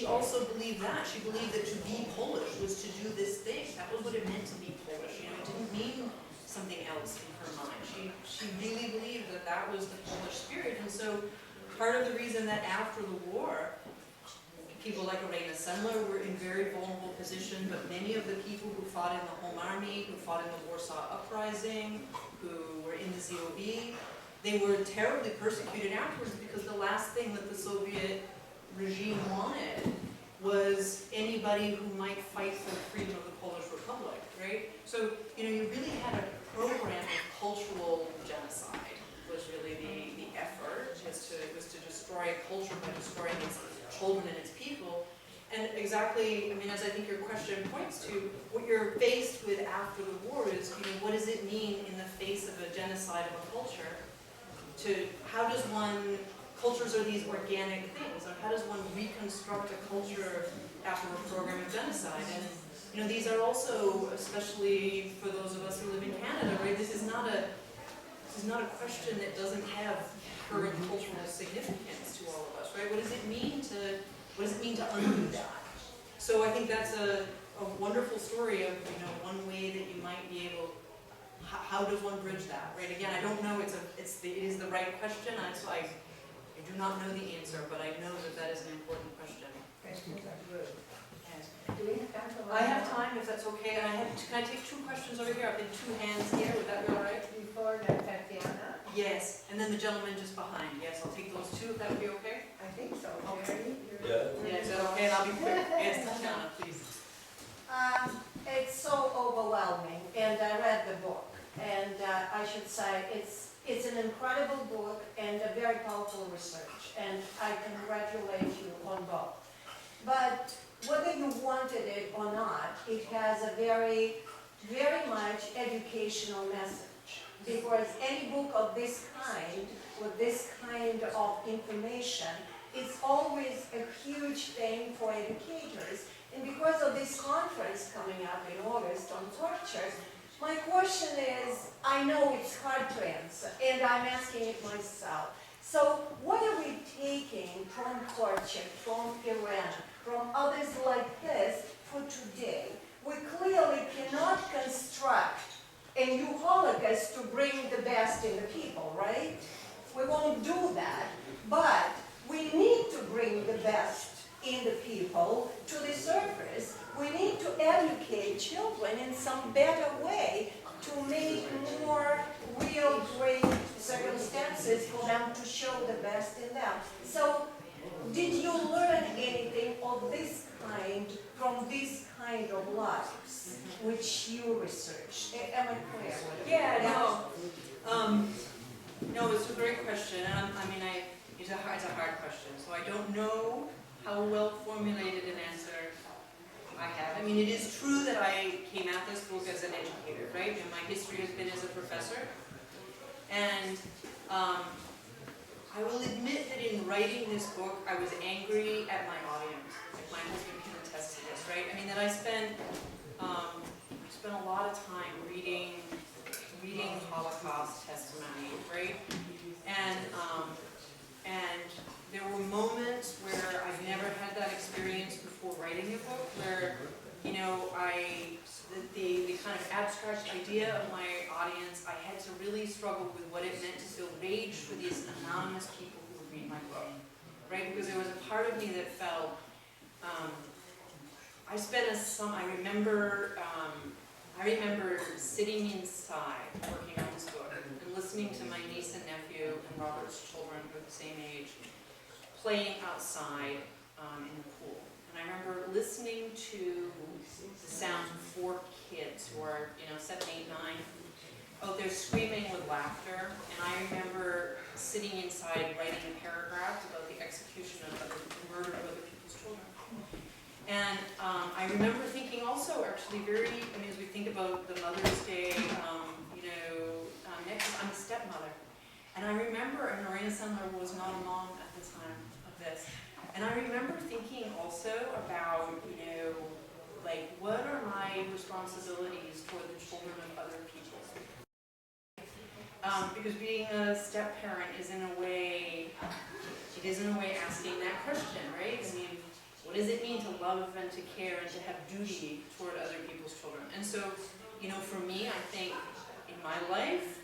also believed that. She believed that to be Polish was to do this thing. That was what it meant to be Polish. You know, it didn't mean something else in her mind. She really believed that that was the Polish spirit. And so part of the reason that after the war, people like Irena Sendler were in very vulnerable position, but many of the people who fought in the Home Army, who fought in the Warsaw Uprising, who were in the ZOB, they were terribly persecuted afterwards because the last thing that the Soviet regime wanted was anybody who might fight for the freedom of the Polish Republic, right? So, you know, you really had a program of cultural genocide was really the effort, was to destroy a culture by destroying its children and its people. And exactly, I mean, as I think your question points to, what you're faced with after the war is, you know, what does it mean in the face of a genocide of a culture? How does one, cultures are these organic things, and how does one reconstruct a culture after a program of genocide? And, you know, these are also, especially for those of us who live in Canada, right, this is not a question that doesn't have current cultural significance to all of us, right? What does it mean to undo that? So I think that's a wonderful story of, you know, one way that you might be able, how does one bridge that, right? Again, I don't know, it is the right question, so I do not know the answer, but I know that that is an important question. Questions are good. Do we have time for one I have more? time if that's okay, and can I take 2 questions over here? I've been 2 hands here, would that be all right? Before that, Tatiana, Yes, and then the gentleman just behind. Yes, I'll take those 2 if that would be okay. I think so. Okay. Jerry, Yeah. Yes, okay, and I'll be quick. Yes, Tatiana, please. It's so overwhelming, and I read the book, and I should say it's an incredible book and a very powerful research, and I congratulate you on both. But whether you wanted it or not, it has a very, very much educational message, because any book of this kind, with this kind of information, it's always a huge thing for educators. And because of this conference coming up in August on torture, my question is, I know it's hard to answer, and I'm asking it myself. So what are we taking from Korczak, from Irena, from others like this for today? We clearly cannot construct a new Holocaust to bring the best in the people, right? We won't do that, but we need to bring the best in the people to the surface. We need to educate children in some better way to make more real great circumstances for them to show the best in them. So, did you learn anything of this kind from this kind of lives which you researched? Am I clear? Yeah, no, it's a great question. It's a hard question. So I don't know how well formulated an answer I have. I mean, it is true that I came at this book as an educator, right? And my history has been as a professor. And I will admit that in writing this book, I was angry at my audience. Like my husband can attest to this, right? I mean, that I spent a lot of time reading Holocaust testimony, right? And there were moments where I've never had that experience before writing a book, where, you know, the kind of abstract idea of my audience, I had to really struggle with what it meant to feel rage for these anonymous people who would read my book, right? Because there was a part of me that felt, I remember sitting inside working on this book and listening to my niece and nephew and Robert's children who are the same age playing outside in the pool. And I remember listening to the sounds of 4 kids who are, 7, 8, 9, out there screaming with laughter. And I remember sitting inside writing a paragraph about the execution of the murder of other people's children. And I remember thinking also, are actually very, I mean, as we think about the Mother's Day, next, I'm a stepmother. And I remember, and Irena Sandler was not a mom at the time of this, and I remember thinking also about, like, what are my responsibilities toward the children of other people? Because being a step-parent is in a way asking that question, right? I mean, what does it mean to love and to care and to have duty toward other people's children? And so, for me, I think in my life,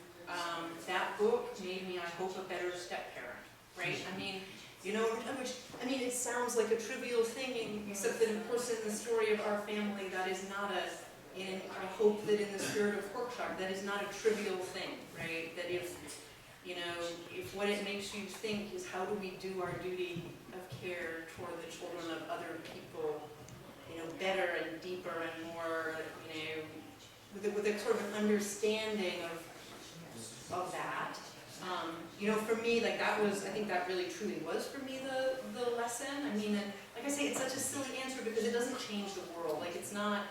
that book made me, I hope, a better step-parent, right? I mean, it sounds like a trivial thing, except that, of course, in the story of our family, that is not I hope that in the spirit of Korczak, that is not a trivial thing, right? That if what it makes you think is how do we do our duty of care toward the children of other people, better and deeper and more, with a sort of understanding of that. For me, like I think that really truly was for me the lesson. I mean, and like I say, it's such a silly answer because it doesn't change the world. Like it's not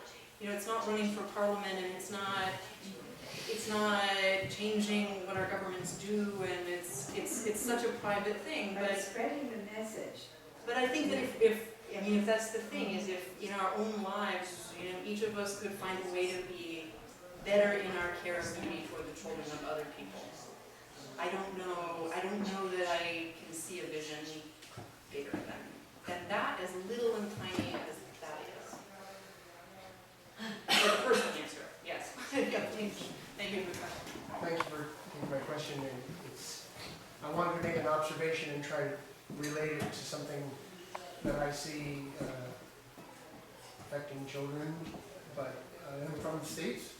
running for parliament, and it's not changing what our governments do, and it's such a private thing. But it's spreading the message. But I think that if that's the thing, is if in our own lives, each of us could find a way to be better in our care and duty toward the children of other people. I don't know that I can see a vision bigger than that, as little and tiny as that is. But the first answer, yes. Yeah, thank you for the question. Thank you for taking my question. And I wanted to make an observation and try to relate it to something that I see affecting children, but I'm from the States.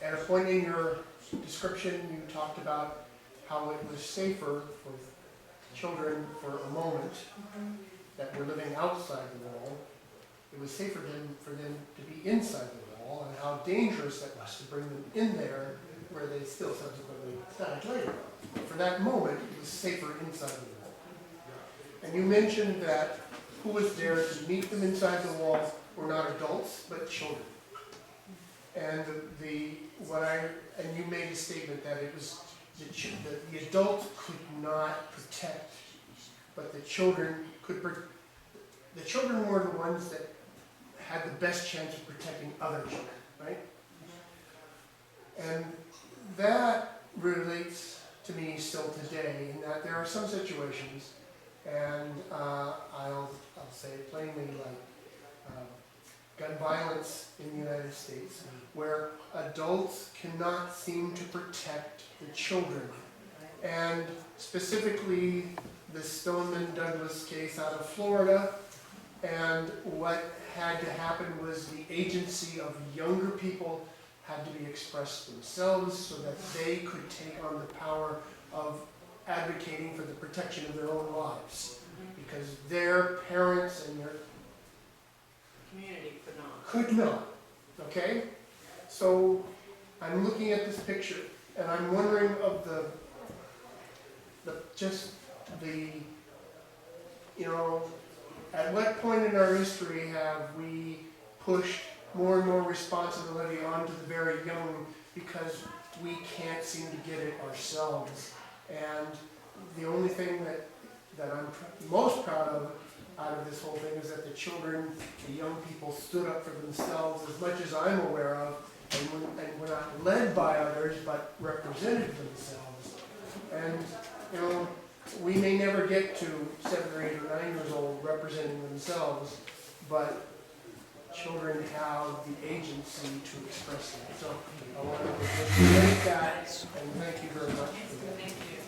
At a point in your description, you talked about how it was safer for children for a moment that were living outside the wall. It was safer for them to be inside the wall, and how dangerous that was to bring them in there, where they still subsequently died later. But for that moment, it was safer inside the wall. And you mentioned that who was there to meet them inside the wall were not adults, but children. And and you made a statement that it was the adults could not protect, but the children could. The children were the ones that had the best chance of protecting other children, right? And that relates to me still today, in that there are some situations, and I'll say it plainly, like gun violence in the United States, where adults cannot seem to protect the children. And specifically, the Stoneman Douglas case out of Florida, and what had to happen was the agency of younger people had to be expressed themselves so that they could take on the power of advocating for the protection of their own lives. Because their parents and their community could not. Okay? So I'm looking at this picture, and I'm wondering of at what point in our history have we pushed more and more responsibility onto the very young because we can't seem to get it ourselves? And the only thing that I'm most proud of out of this whole thing is that the children, the young people, stood up for themselves as much as I'm aware of, and were not led by others, but represented themselves. And we may never get to 7 or 8 or 9 years old representing themselves, but children have the agency to express it. So I want to make that, and thank you very much for that. Thank you.